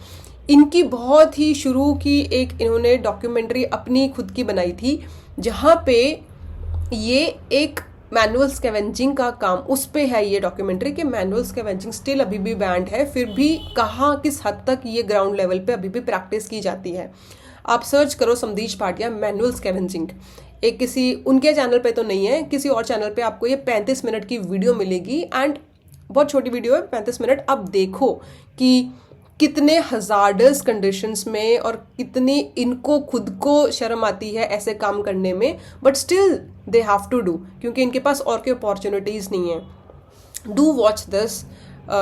इनकी बहुत ही शुरू की एक इन्होंने डॉक्यूमेंट्री अपनी खुद की बनाई थी, जहाँ पे ये एक मैनुअल स्कैवेंजिंग का काम, उस पे है ये डॉक्यूमेंट्री कि मैनुअल स्कैवेंजिंग स्टिल अभी भी बैंड है, फिर भी कहाँ किस हद तक ये ग्राउंड लेवल पे अभी भी प्रैक्टिस की जाती है। आप सर्च करो समदीश भाटिया मैनुअल स्कैवेंजिंग, एक किसी उनके चैनल पे तो नहीं है, किसी और चैनल पे आपको ये 35 मिनट की वीडियो मिलेगी, एंड बहुत छोटी वीडियो है, 35 मिनट। आप देखो कि कितने हजार्डस कंडीशंस में और कितनी इनको खुद को शर्म आती है ऐसे काम करने में, but still they have to do, क्योंकि इनके पास और कोई अपॉर्चुनिटीज नहीं है। Do watch this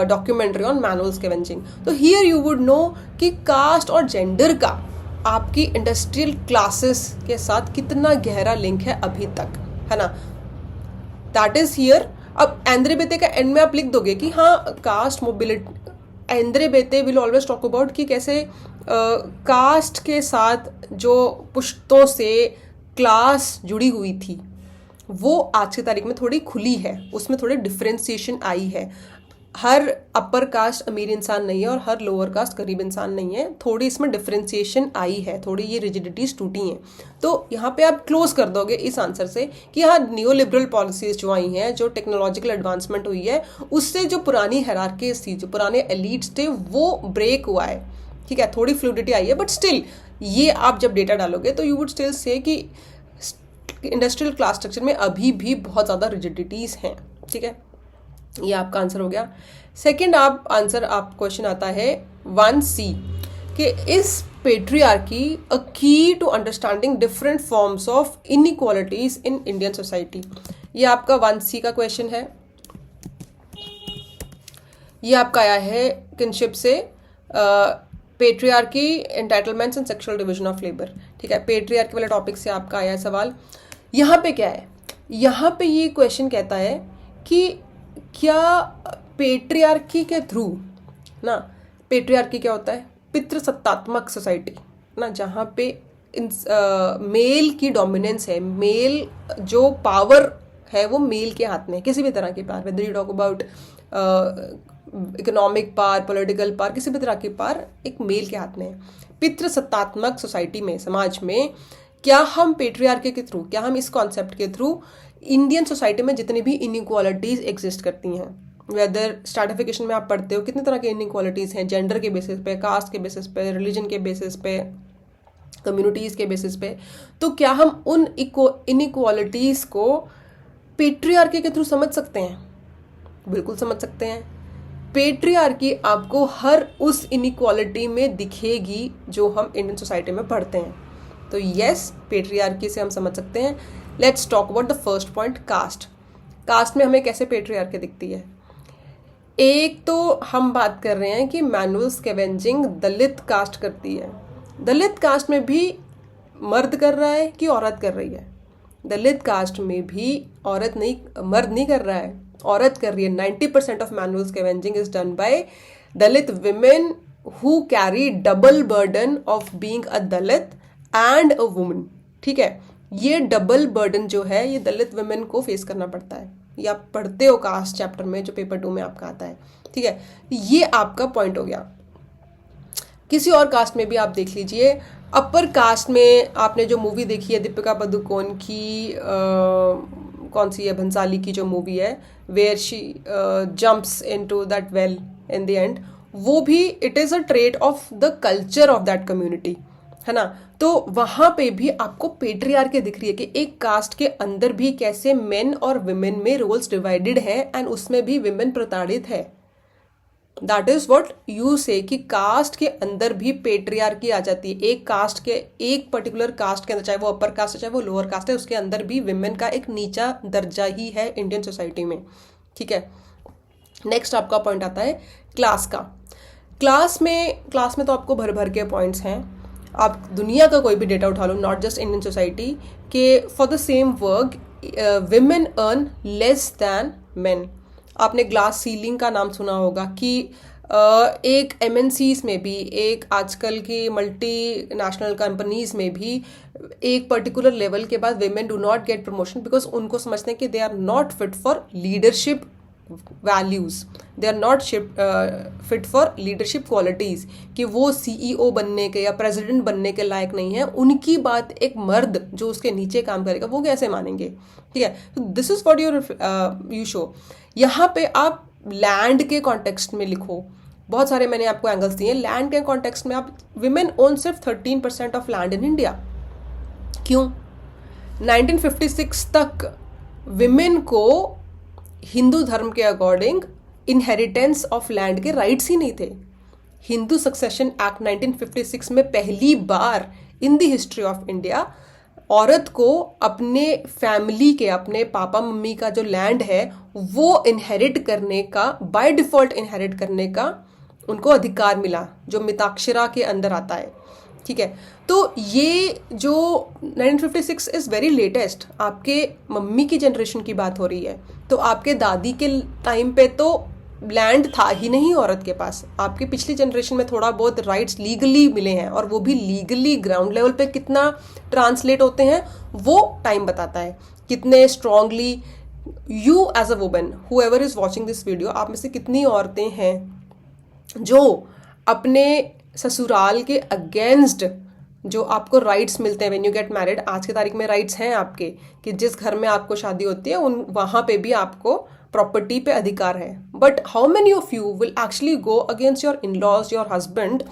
documentary on manual scavenging. तो हियर यू वुड नो कि कास्ट और जेंडर का आपकी इंडस्ट्रियल क्लासेस के साथ कितना गहरा लिंक है अभी तक, है ना। That is here. अब एंद्रे बेते का एंड में आप लिख दोगे कि हाँ caste mobility, Andre Beteille will always talk about कि कैसे कास्ट के साथ जो पुश्तों से क्लास जुड़ी हुई थी वो आज की तारीख में थोड़ी खुली है, उसमें थोड़ी डिफ्रेंसिएशन आई है। हर अपर कास्ट अमीर इंसान नहीं है और हर लोअर कास्ट गरीब इंसान नहीं है, थोड़ी इसमें डिफ्रेंसिएशन आई है, थोड़ी ये रिजिडिटीज टूटी हैं। तो यहाँ पे आप क्लोज कर दोगे इस आंसर से कि हाँ, न्यू लिबरल पॉलिसीज जो आई हैं, जो टेक्नोलॉजिकल एडवांसमेंट हुई है, उससे जो पुरानी हायरार्कीज थी, जो पुराने एलिट्स थे, वो ब्रेक हुआ है। ठीक है, थोड़ी फ्लूडिटी आई है, बट स्टिल ये आप जब डेटा डालोगे तो यू वुड स्टिल से कि इंडस्ट्रियल क्लास स्ट्रक्चर में अभी भी बहुत ज़्यादा रिजिडिटीज़ हैं। ठीक है, ये आपका आंसर हो गया। सेकंड आप आंसर, आप क्वेश्चन आता है 1C कि इस patriarchy a key to understanding different forms of inequalities in Indian society. ये आपका 1C का क्वेश्चन है। ये आपका आया है किनशिप से, patriarchy, entitlements and sexual division of labour. ठीक है, पेट्रियार्की वाले टॉपिक से आपका आया है सवाल। यहाँ पे क्या है, यहाँ पे ये क्वेश्चन कहता है कि क्या पेट्रियार्की के थ्रू ना, पेट्रियार्की क्या होता है, पितृसत्तात्मक सोसाइटी ना, जहाँ पे मेल की डोमिनेंस है, मेल जो पावर है वो मेल के हाथ में, किसी भी तरह की power, weather you talk about economic power, political power, किसी भी तरह की पावर एक मेल के हाथ में है। पितृसत्तात्मक सोसाइटी में, समाज में, क्या हम पेट्रियार्की के थ्रू, क्या हम इस कॉन्सेप्ट के थ्रू इंडियन सोसाइटी में जितनी भी इनइक्वालिटीज एग्जिस्ट करती हैं, वेदर स्ट्रैटिफिकेशन में आप पढ़ते हो कितने तरह के इनइक्वालिटीज हैं, जेंडर के बेसिस पे, कास्ट के बेसिस पे, रिलीजन के बेसिस पे, कम्युनिटीज के बेसिस पे, तो क्या हम उन इनइक्वालिटीज को पेट्रियार्की के थ्रू समझ सकते हैं? बिल्कुल समझ सकते हैं। पेट्रियार्की आपको हर उस इनइक्वालिटी में दिखेगी जो हम इंडियन सोसाइटी में पढ़ते हैं। तो यस, पेट्रियार्की से हम समझ सकते हैं। Let's talk about the first point, caste. Caste में हमें कैसे पेट्रियार्की दिखती है? एक तो हम बात कर रहे हैं कि मैनुअल स्कैवेंजिंग दलित कास्ट करती है। दलित कास्ट में भी मर्द कर रहा है कि औरत कर रही है? दलित कास्ट में भी औरत नहीं, मर्द नहीं कर रहा है, औरत कर रही है। 90% of manual scavenging is done by Dalit women who carry double burden of being a Dalit and a woman. ठीक है, ये डबल बर्डन जो है ये दलित वुमेन को फेस करना पड़ता है। ये आप पढ़ते हो कास्ट चैप्टर में, जो पेपर 2 में आपका आता है। ठीक है, ये आपका पॉइंट हो गया। किसी और कास्ट में भी आप देख लीजिए, अपर कास्ट में आपने जो मूवी देखी है दीपिका पादुकोण की, कौन सी है, भंसाली की जो मूवी है, where she jumps into that well in the end, वो भी it is a trait of the culture of that community, है ना। तो वहां पे भी आपको पेट्रियार्की दिख रही है कि एक कास्ट के अंदर भी कैसे मेन और विमेन में रोल्स डिवाइडेड है एंड उसमें भी विमेन प्रताड़ित है। दैट इज व्हाट यू से कि कास्ट के अंदर भी पेट्रियार्की आ जाती है। एक कास्ट के, एक पर्टिकुलर कास्ट के अंदर, चाहे वो अपर कास्ट है चाहे वो लोअर कास्ट है, उसके अंदर भी विमेन का एक नीचा दर्जा ही है इंडियन सोसाइटी में। ठीक है, नेक्स्ट आपका पॉइंट आता है क्लास का। क्लास में तो आपको भर भर के पॉइंट्स हैं। आप दुनिया का कोई भी डेटा उठा लो, नॉट जस्ट इंडियन सोसाइटी, के for the same work women earn less than main. आपने ग्लास सीलिंग का नाम सुना होगा कि एक MNCs में भी, एक आजकल की मल्टी नेशनल कंपनीज में भी एक पर्टिकुलर लेवल के बाद women do not get promotion because उनको समझते हैं कि they are not fit for leadership values, they are not fit for leadership qualities, कि वो CEO बनने के या प्रेसिडेंट बनने के लायक नहीं है। उनकी बात एक मर्द जो उसके नीचे काम करेगा वो कैसे मानेंगे? ठीक है, तो this is what you show. यहाँ पे आप लैंड के कॉन्टेक्स्ट में लिखो, बहुत सारे मैंने आपको एंगल्स दिए। लैंड के कॉन्टेक्स्ट में आप, विमेन ओन सिर्फ 13% ऑफ लैंड इन इंडिया। क्यों? 1956 तक विमेन को हिंदू धर्म के अकॉर्डिंग इनहेरिटेंस ऑफ लैंड के राइट्स ही नहीं थे। हिंदू सक्सेशन एक्ट 1956 में पहली बार in the history of India औरत को अपने फैमिली के, अपने पापा मम्मी का जो लैंड है वो इनहेरिट करने का, बाय डिफॉल्ट इनहेरिट करने का उनको अधिकार मिला, जो मिताक्षरा के अंदर आता है। ठीक है, तो ये जो 1956 इज़ वेरी लेटेस्ट, आपके मम्मी की जनरेशन की बात हो रही है। तो आपके दादी के टाइम पे तो लैंड था ही नहीं औरत के पास। आपकी पिछली जनरेशन में थोड़ा बहुत राइट्स लीगली मिले हैं, और वो भी लीगली ग्राउंड लेवल पे कितना ट्रांसलेट होते हैं वो टाइम बताता है, कितने strongly you as a woman whoever is watching this video, आप में से कितनी औरतें हैं जो अपने ससुराल के अगेंस्ट जो आपको राइट्स मिलते हैं व्हेन यू गेट मैरिड, आज की तारीख में राइट्स हैं आपके कि जिस घर में आपको शादी होती है उन वहाँ पे भी आपको प्रॉपर्टी पे अधिकार है. But how many of you will actually go against your in laws, your husband,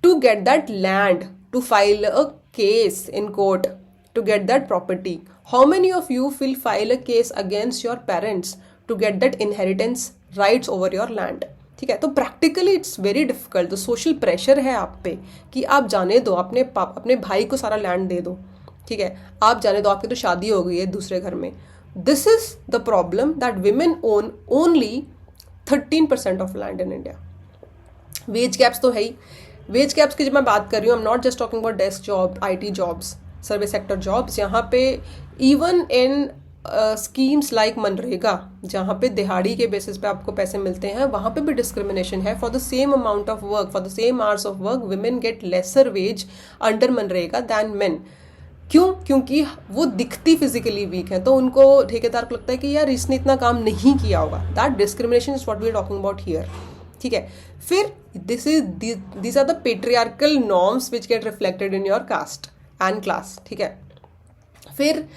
to get that land, to file a case in court, to get that property? How many of you will file a case against your parents to get that inheritance rights over your land? ठीक है, तो practically it's very difficult. तो social pressure है आप पे कि आप जाने दो, अपने भाई को सारा लैंड दे दो. ठीक है, आप जाने दो, आपकी तो शादी हो गई है दूसरे घर में. This is the problem that women own only 13% of land in India. Wage gaps तो है ही. वेज गैप्स की जब मैं बात कर रही हूँ, I am not just talking about desk job, IT jobs, service sector jobs. यहाँ पे even in schemes like MNREGA, जहाँ पे दिहाड़ी के बेसिस पे आपको पैसे मिलते हैं, वहाँ पे भी डिस्क्रिमिनेशन है. For the same amount of work, for the same hours of work, women get lesser wage under MNREGA than men. क्यों? क्योंकि वो दिखती फिजिकली वीक है, तो उनको ठेकेदार को लगता है कि यार इसने इतना काम नहीं किया होगा. That discrimination is what we are talking about here. ठीक है, फिर these are the patriarchal norms which get reflected in your caste and class. ठीक है, फिर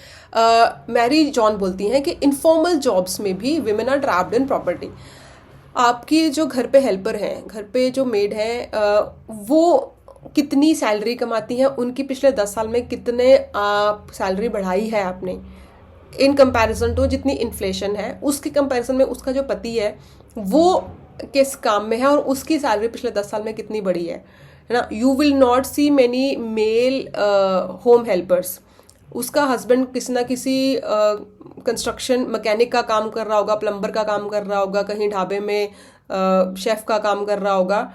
मैरी जॉन बोलती हैं कि इनफॉर्मल जॉब्स में भी women are trapped in property. आपकी जो घर पे हेल्पर हैं, घर पे जो मेड हैं, वो कितनी सैलरी कमाती हैं, उनकी पिछले 10 साल में कितने सैलरी बढ़ाई है आपने इन कंपैरिजन टू जितनी इन्फ्लेशन है, उसके कंपैरिजन में उसका जो पति है वो किस काम में है और उसकी सैलरी पिछले 10 साल में कितनी बड़ी है ना. You will not see many male home helpers. उसका हस्बैंड किसी ना किसी कंस्ट्रक्शन मैकेनिक का काम कर रहा होगा, प्लम्बर का काम कर रहा होगा, कहीं ढाबे में शेफ का काम कर रहा होगा.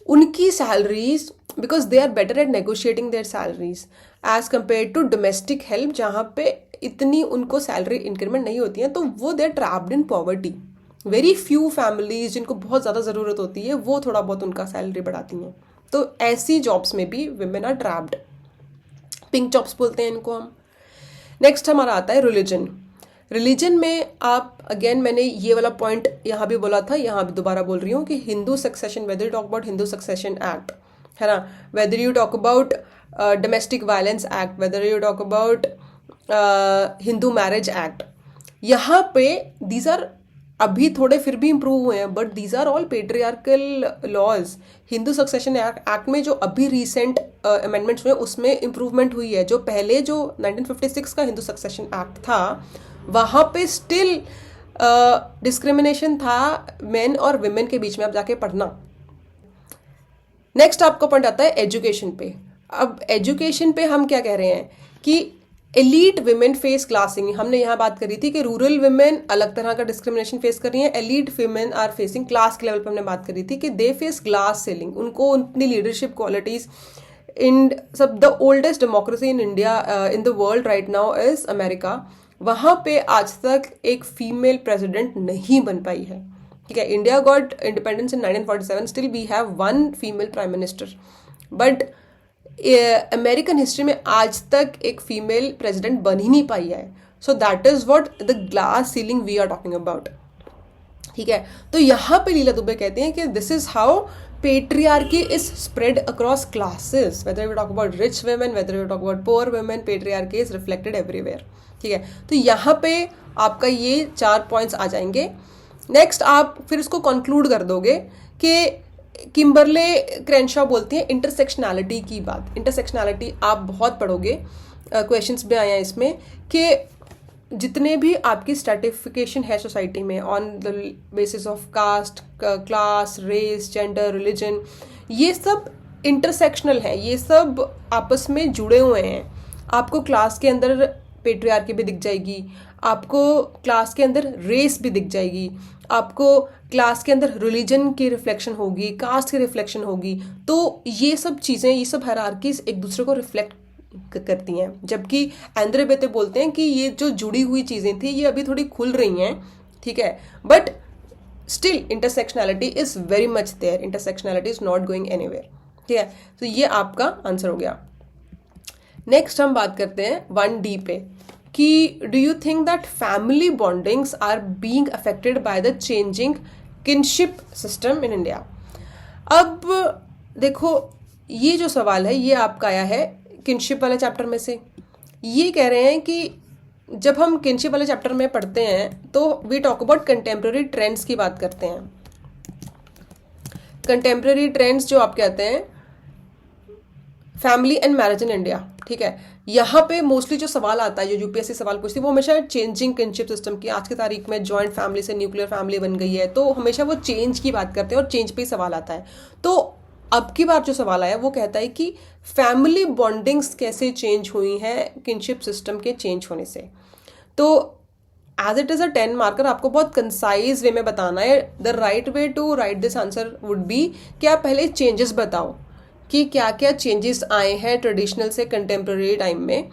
उनकी salaries, because they are better at negotiating their salaries as compare to domestic help, जहाँ पे इतनी उनको सैलरी इंक्रीमेंट नहीं होती है, तो वो they are trapped in poverty. Very few families जिनको बहुत ज़्यादा ज़रूरत होती है वो थोड़ा बहुत उनका सैलरी बढ़ाती हैं. तो ऐसी जॉब्स में भी women are trapped. Pink jobs बोलते हैं इनको हम. नेक्स्ट हमारा आता है रिलीजन. रिलीजन में आप अगेन, मैंने ये वाला पॉइंट यहाँ भी बोला था, यहाँ भी दोबारा बोल रही हूँ कि Hindu succession, weather you talk about Hindu succession act, है ना, weather you talk about domestic violence act, weather you talk about Hindu marriage act, यहाँ पे दीज आर अभी थोड़े फिर भी इम्प्रूव हुए हैं, but these are all patriarchal laws. Hindu succession act में जो अभी रिसेंट अमेंडमेंट्स हुए उसमें इम्प्रूवमेंट हुई है. जो पहले जो 1956 का हिंदू सक्सेशन एक्ट था वहाँ पे स्टिल डिस्क्रिमिनेशन था मेन और विमेन के बीच में. आप जाके पढ़ना. नेक्स्ट आपका पॉइंट आता है एजुकेशन पे. अब एजुकेशन पे हम क्या कह रहे हैं कि एलीट विमेन फेस क्लासिंग. हमने यहाँ बात करी थी कि रूरल विमेन अलग तरह का डिस्क्रिमिनेशन फेस कर रही हैं, elite women are facing, class के लेवल पर हमने बात करी थी कि दे फेस ग्लास सीलिंग. उनको उतनी लीडरशिप क्वालिटीज इन सब. The oldest democracy in India in the world right now is America. वहाँ पे आज तक एक फीमेल प्रेसिडेंट नहीं बन पाई है. ठीक है, India got independence in 1947, still we have one female prime minister, but American history में आज तक एक फीमेल प्रेसिडेंट बन ही नहीं पाई है. So that is what the glass ceiling we are talking about. ठीक है, तो यहाँ पे लीला दुबे कहते हैं कि this is how patriarchy is spread across classes. Whether we talk about rich women, whether we talk about poor women, patriarchy is reflected everywhere. ठीक है, तो यहाँ पे आपका ये 4 पॉइंट्स आ जाएंगे. नेक्स्ट आप फिर इसको कंक्लूड कर दोगे कि किम्बरले क्रेंशॉ बोलती हैं इंटरसेक्शनैलिटी की बात. इंटरसेक्शनैलिटी आप बहुत पढ़ोगे, क्वेश्चंस भी आए हैं इसमें कि जितने भी आपकी स्ट्रैटिफिकेशन है सोसाइटी में on the basis of caste, class, race, gender, religion, ये सब इंटरसेक्शनल है, ये सब आपस में जुड़े हुए हैं. आपको क्लास के अंदर पेट्रियार्की भी दिख जाएगी, आपको क्लास के अंदर रेस भी दिख जाएगी, आपको क्लास के अंदर रिलीजन की रिफ्लेक्शन होगी, कास्ट की रिफ्लेक्शन होगी. तो ये सब चीज़ें, ये सब हायरार्कीज एक दूसरे को रिफ्लेक्ट करती हैं. जबकि एंड्रे बेते बोलते हैं कि ये जो जुड़ी हुई चीज़ें थी ये अभी थोड़ी खुल रही हैं. ठीक है, but still intersectionality is very much there. Intersectionality is not going anywhere. ठीक है, तो ये आपका आंसर हो गया. नेक्स्ट हम बात करते हैं 1D पे कि do you think that family bondings are being affected by the changing kinship system in India. अब देखो, ये जो सवाल है ये आपका आया है किनशिप वाले चैप्टर में से। ये कह रहे हैं कि जब हम किनशिप वाले चैप्टर में पढ़ते हैं तो we talk about contemporary trends की बात करते हैं। कंटेम्प्रेरी ट्रेंड्स जो आप कहते हैं family and marriage in India, ठीक है। यहाँ पे मोस्टली जो सवाल आता है, जो यूपीएससी सवाल पूछती है, वो हमेशा चेंजिंग किनशिप सिस्टम की, आज की तारीख में जॉइंट फैमिली से न्यूक्लियर फैमिली बन गई है, तो हमेशा वो चेंज की बात करते हैं और चेंज पे ही सवाल आता है। तो अब की बार जो सवाल आया वो कहता है कि फैमिली बॉन्डिंग्स कैसे चेंज हुई हैं किनशिप सिस्टम के चेंज होने से। तो as it is a 10 marker, आपको बहुत कंसाइज वे में बताना है। The right way to write this answer would be कि आप पहले चेंजेस बताओ कि क्या क्या चेंजेस आए हैं ट्रेडिशनल से कंटेम्प्रेरी टाइम में,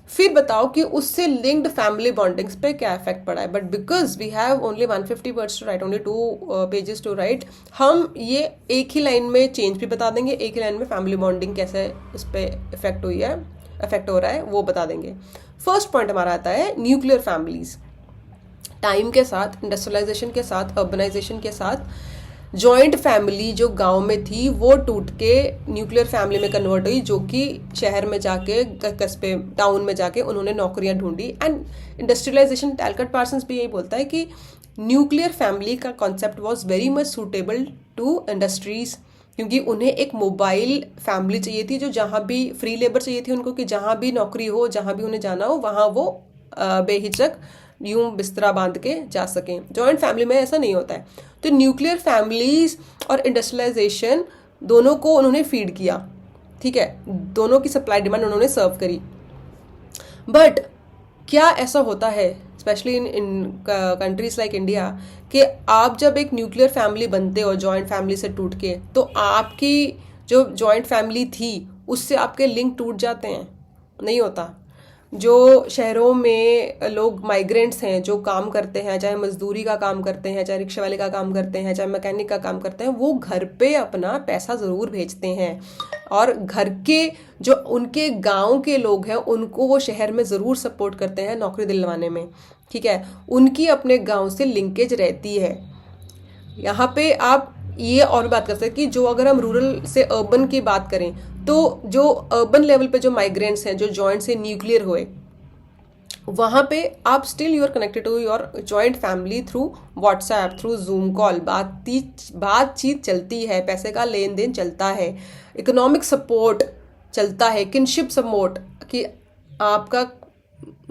फिर बताओ कि उससे लिंक्ड फैमिली बॉन्डिंग्स पे क्या इफेक्ट पड़ा है। But because we have only 150 words to write, only 2 pages to write, हम ये एक ही लाइन में चेंज भी बता देंगे, एक ही लाइन में फैमिली बॉन्डिंग कैसे उस पर इफेक्ट हुई है, इफेक्ट हो रहा है, वो बता देंगे। फर्स्ट पॉइंट हमारा आता है न्यूक्लियर फैमिलीज। टाइम के साथ, इंडस्ट्रियलाइजेशन के साथ, अर्बनाइजेशन के साथ जॉइंट फैमिली जो गांव में थी वो टूट के न्यूक्लियर फैमिली में कन्वर्ट हुई, जो कि शहर में जाके, कस्बे, टाउन में जाके उन्होंने नौकरियां ढूंढी। एंड इंडस्ट्रियलाइजेशन, टैलकट पार्सन्स भी यही बोलता है कि न्यूक्लियर फैमिली का concept was very much suitable to industries, क्योंकि उन्हें एक मोबाइल फैमिली चाहिए थी, जो जहाँ भी फ्री लेबर चाहिए थी उनको, कि जहाँ भी नौकरी हो, जहाँ भी उन्हें जाना हो, वहाँ वो बेहिचक यूं बिस्तरा बांध के जा सकें। जॉइंट फैमिली में ऐसा नहीं होता है। तो न्यूक्लियर फैमिलीज और इंडस्ट्रियलाइजेशन दोनों को उन्होंने फीड किया, ठीक है, दोनों की सप्लाई डिमांड उन्होंने सर्व करी। बट क्या ऐसा होता है specially in countries like India कि आप जब एक न्यूक्लियर फैमिली बनते हो जॉइंट फैमिली से टूट के, तो आपकी जो जॉइंट फैमिली थी उससे आपके लिंक टूट जाते हैं? नहीं होता। जो शहरों में लोग माइग्रेंट्स हैं, जो काम करते हैं, चाहे मजदूरी का काम करते हैं, चाहे रिक्शा वाले का काम करते हैं, चाहे मैकेनिक का काम करते हैं, वो घर पे अपना पैसा ज़रूर भेजते हैं और घर के जो उनके गांव के लोग हैं उनको वो शहर में ज़रूर सपोर्ट करते हैं नौकरी दिलवाने में, ठीक है। उनकी अपने गांव से लिंकेज रहती है। यहाँ पे आप ये और बात कर सकते हैं कि जो अगर हम रूरल से अर्बन की बात करें, तो जो अर्बन लेवल पे जो माइग्रेंट्स हैं, जो जॉइंट से न्यूक्लियर हुए, वहाँ पे आप still you are connected to your joint family through WhatsApp, through Zoom call, बातचीत चलती है, पैसे का लेन देन चलता है, इकोनॉमिक सपोर्ट चलता है, किनशिप सपोर्ट, कि आपका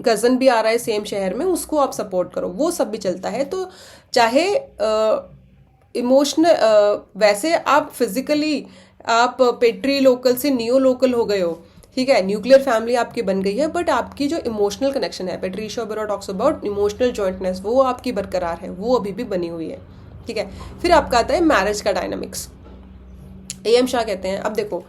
कज़न भी आ रहा है सेम शहर में, उसको आप सपोर्ट करो, वो सब भी चलता है। तो चाहे इमोशनल, वैसे आप फिजिकली आप पेट्री लोकल से नियो लोकल हो गए हो, ठीक है, न्यूक्लियर फैमिली आपकी बन गई है, बट आपकी जो इमोशनल कनेक्शन है, Patricia Oberoi talks about emotional jointness, वो आपकी बरकरार है, वो अभी भी बनी हुई है, ठीक है। फिर आपका आता है मैरिज का डायनामिक्स। एएम शाह कहते हैं, अब देखो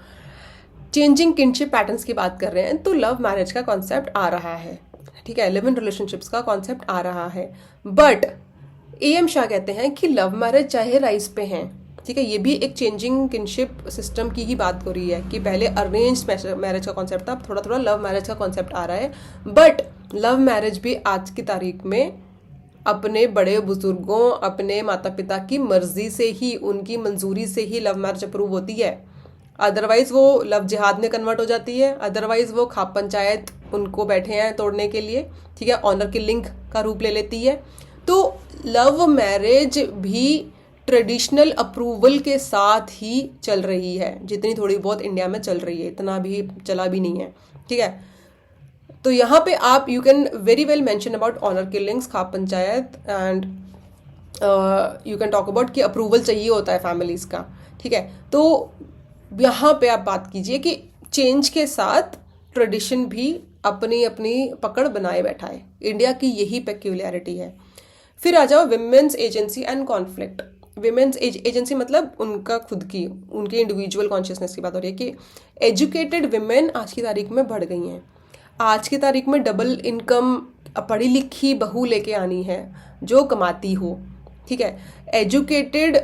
चेंजिंग किनशिप पैटर्न्स की बात कर रहे हैं, तो लव मैरिज का कॉन्सेप्ट आ रहा है, ठीक है, लिव इन रिलेशनशिप्स का कॉन्सेप्ट आ रहा है। बट एएम शाह कहते हैं कि लव मैरिज चाहे राइज पे हैं, ठीक है, ये भी एक चेंजिंग किनशिप सिस्टम की ही बात हो रही है कि पहले अरेंज्ड मैरिज का कॉन्सेप्ट था, अब थोड़ा थोड़ा लव मैरिज का कॉन्सेप्ट आ रहा है। बट लव मैरिज भी आज की तारीख में अपने बड़े बुजुर्गों, अपने माता पिता की मर्जी से ही, उनकी मंजूरी से ही लव मैरिज अप्रूव होती है। अदरवाइज वो लव जिहाद में कन्वर्ट हो जाती है, अदरवाइज वो खाप पंचायत उनको बैठे हैं तोड़ने के लिए, ठीक है, ऑनर किलिंग का रूप ले लेती है। तो लव मैरिज भी ट्रेडिशनल अप्रूवल के साथ ही चल रही है, जितनी थोड़ी बहुत इंडिया में चल रही है, इतना भी चला भी नहीं है, ठीक है। तो यहाँ पे आप you can very well mention about honour killings, khap panchayat, and you can talk about कि अप्रूवल चाहिए होता है फैमिलीज का, ठीक है। तो यहाँ पे आप बात कीजिए कि चेंज के साथ ट्रेडिशन भी अपनी अपनी पकड़ बनाए बैठा है, इंडिया की यही पेक्यूलियरिटी है। फिर आ जाओ women's agency and conflict. Women's agency मतलब उनका खुद की, उनकी इंडिविजुअल कॉन्शियसनेस की बात हो रही है कि एजुकेटेड विमेन आज की तारीख में बढ़ गई हैं। आज की तारीख में डबल इनकम, पढ़ी लिखी बहू लेके आनी है जो कमाती हो, ठीक है। एजुकेटेड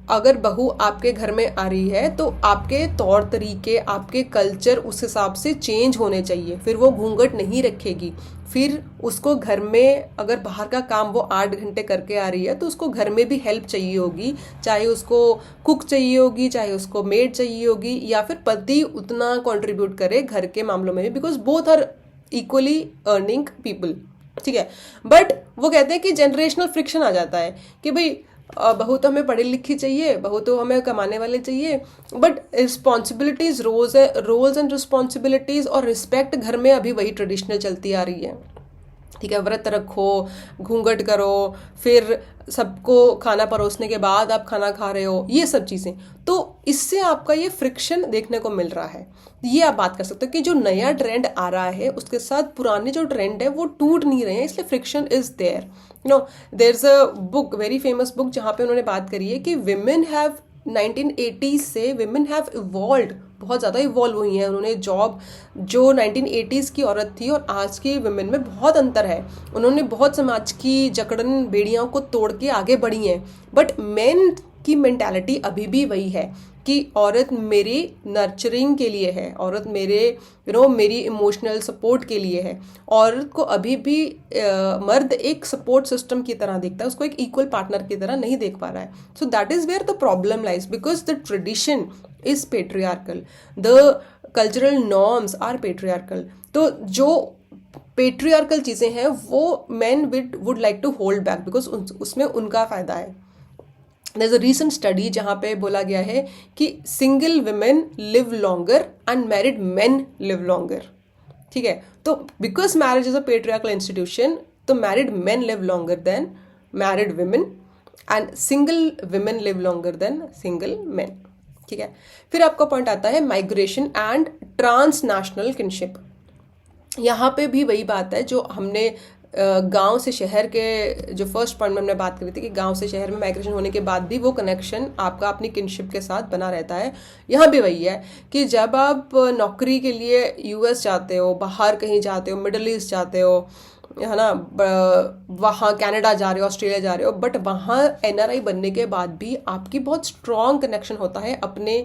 अगर बहू आपके घर में आ रही है तो आपके तौर तरीके, आपके कल्चर उस हिसाब से चेंज होने चाहिए। फिर वो घूंघट नहीं रखेगी, फिर उसको घर में अगर बाहर का काम वो 8 घंटे करके आ रही है तो उसको घर में भी हेल्प चाहिए होगी, चाहे उसको कुक चाहिए होगी, चाहे उसको मेड चाहिए होगी, या फिर पति उतना कंट्रीब्यूट करे घर के मामलों में भी, because both are equally earning people. ठीक है, बट वो कहते हैं कि जनरेशनल फ्रिक्शन आ जाता है कि भाई बहू तो हमें पढ़ी लिखी चाहिए, बहू तो हमें कमाने वाले चाहिए, but responsibilities, roles and responsibilities और रिस्पेक्ट घर में अभी वही ट्रेडिशनल चलती आ रही है। ठीक है, व्रत रखो, घूंघट करो, फिर सबको खाना परोसने के बाद आप खाना खा रहे हो, ये सब चीज़ें। तो इससे आपका ये फ्रिक्शन देखने को मिल रहा है। ये आप बात कर सकते हो कि जो नया ट्रेंड आ रहा है उसके साथ पुराने जो ट्रेंड है वो टूट नहीं रहे हैं, इसलिए friction is there. There is a book, very famous book, जहाँ पे उन्होंने बात करी है कि विमेन हैव 1980s से विमेन हैव इवॉल्व, बहुत ज़्यादा इवॉल्व हुई हैं। उन्होंने जॉब, जो 1980s की औरत थी और आज की विमेन में बहुत अंतर है। उन्होंने बहुत समाज की जकड़न बेड़ियों को तोड़ के आगे बढ़ी हैं, बट मेन की मेंटालिटी अभी भी वही है कि औरत मेरी नर्चरिंग के लिए है, औरत मेरे मेरी इमोशनल सपोर्ट के लिए है। औरत को अभी भी मर्द एक सपोर्ट सिस्टम की तरह देखता है, उसको एक इक्वल पार्टनर की तरह नहीं देख पा रहा है। So that is where the problem lies, because the tradition is patriarchal, the cultural norms are patriarchal. तो जो पेट्रियार्कल चीज़ें हैं वो man would like to hold back, because उसमें उनका फ़ायदा है। There is a recent study जहाँ पे बोला गया है कि single women live longer and married men live longer. ठीक है, तो because marriage is a patriarchal institution, तो married men live longer than married women and single women live longer than single main. ठीक है, फिर आपका पॉइंट आता है माइग्रेशन एंड ट्रांसनेशनल किनशिप। यहाँ पे भी वही बात है जो हमने गांव से शहर के, जो फर्स्ट पॉइंट में हमने बात करी थी कि गांव से शहर में माइग्रेशन होने के बाद भी वो कनेक्शन आपका अपनी किनशिप के साथ बना रहता है। यहाँ भी वही है कि जब आप नौकरी के लिए यूएस जाते हो, बाहर कहीं जाते हो, मिडल ईस्ट जाते हो, है ना, वहाँ कनाडा जा रहे हो, ऑस्ट्रेलिया जा रहे हो, बट वहाँ एनआरआई बनने के बाद भी आपकी बहुत स्ट्रॉन्ग कनेक्शन होता है अपने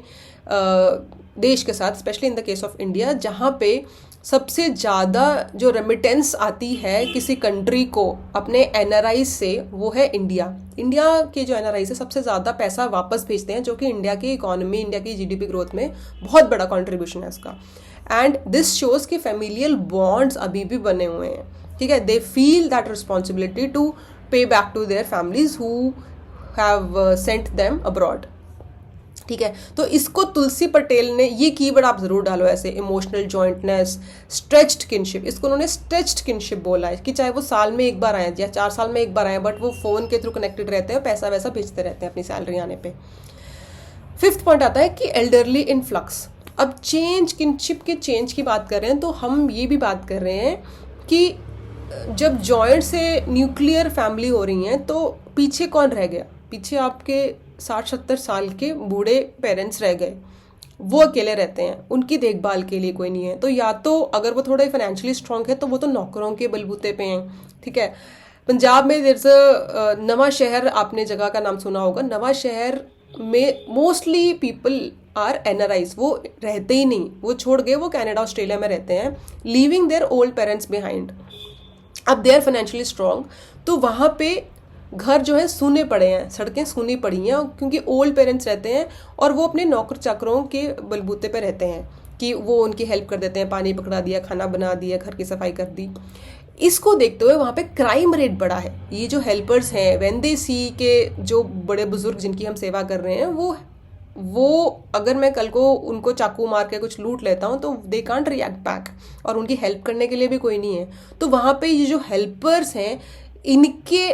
देश के साथ, specially in the case of India, जहाँ पे सबसे ज़्यादा जो रेमिटेंस आती है किसी कंट्री को अपने एनआरआई से, वो है इंडिया। इंडिया के जो एनआरआई से सबसे ज़्यादा पैसा वापस भेजते हैं, जो कि इंडिया की इकोनॉमी, इंडिया की जीडीपी ग्रोथ में बहुत बड़ा कंट्रीब्यूशन है इसका। एंड दिस शोज़ कि फैमिलियल बॉन्ड्स अभी भी बने हुए हैं। ठीक है, they feel that responsibility to pay back to their families who have sent them abroad. ठीक है, तो इसको तुलसी पटेल ने, ये कीवर्ड आप जरूर डालो ऐसे, इमोशनल जॉइंटनेस, स्ट्रेच्ड किनशिप, इसको उन्होंने स्ट्रेच्ड किनशिप बोला है कि चाहे वो साल में एक बार आए या 4 साल में एक बार आए, बट वो फोन के थ्रू कनेक्टेड रहते हैं, पैसा वैसा भेजते रहते हैं अपनी सैलरी आने पे। फिफ्थ पॉइंट आता है कि एल्डरली इनफ्लक्स। अब चेंज, किनशिप के चेंज की बात कर रहे हैं तो हम ये भी बात कर रहे हैं कि जब जॉइंट से न्यूक्लियर फैमिली हो रही हैं तो पीछे कौन रह गया? पीछे आपके 60-70 साल के बूढ़े पेरेंट्स रह गए, वो अकेले रहते हैं, उनकी देखभाल के लिए कोई नहीं है। तो या तो अगर वो थोड़े फाइनेंशियली स्ट्रांग है तो वो तो नौकरों के बलबूते पे हैं। ठीक है, पंजाब में देयर इज अ नवा शहर, आपने जगह का नाम सुना होगा, नवा शहर में मोस्टली पीपल आर एनआरआईज, वो रहते ही नहीं, वो छोड़ गए, वो कनाडा ऑस्ट्रेलिया में रहते हैं, leaving their old parents behind. अब दे आर फाइनेंशियली स्ट्रांग, तो वहाँ पे घर जो है सूने पड़े हैं, सड़कें सूनी पड़ी हैं, क्योंकि ओल्ड पेरेंट्स रहते हैं और वो अपने नौकर चाकरों के बलबूते पे रहते हैं कि वो उनकी हेल्प कर देते हैं, पानी पकड़ा दिया, खाना बना दिया, घर की सफाई कर दी। इसको देखते हुए वहाँ पे क्राइम रेट बढ़ा है। ये जो हेल्पर्स हैं, व्हेन दे सी के जो बड़े बुजुर्ग जिनकी हम सेवा कर रहे हैं, वो अगर मैं कल को उनको चाकू मार के कुछ लूट लेता हूँ तो दे कांट रिएक्ट बैक, और उनकी हेल्प करने के लिए भी कोई नहीं है। तो वहाँ पे ये जो हेल्पर्स हैं, इनके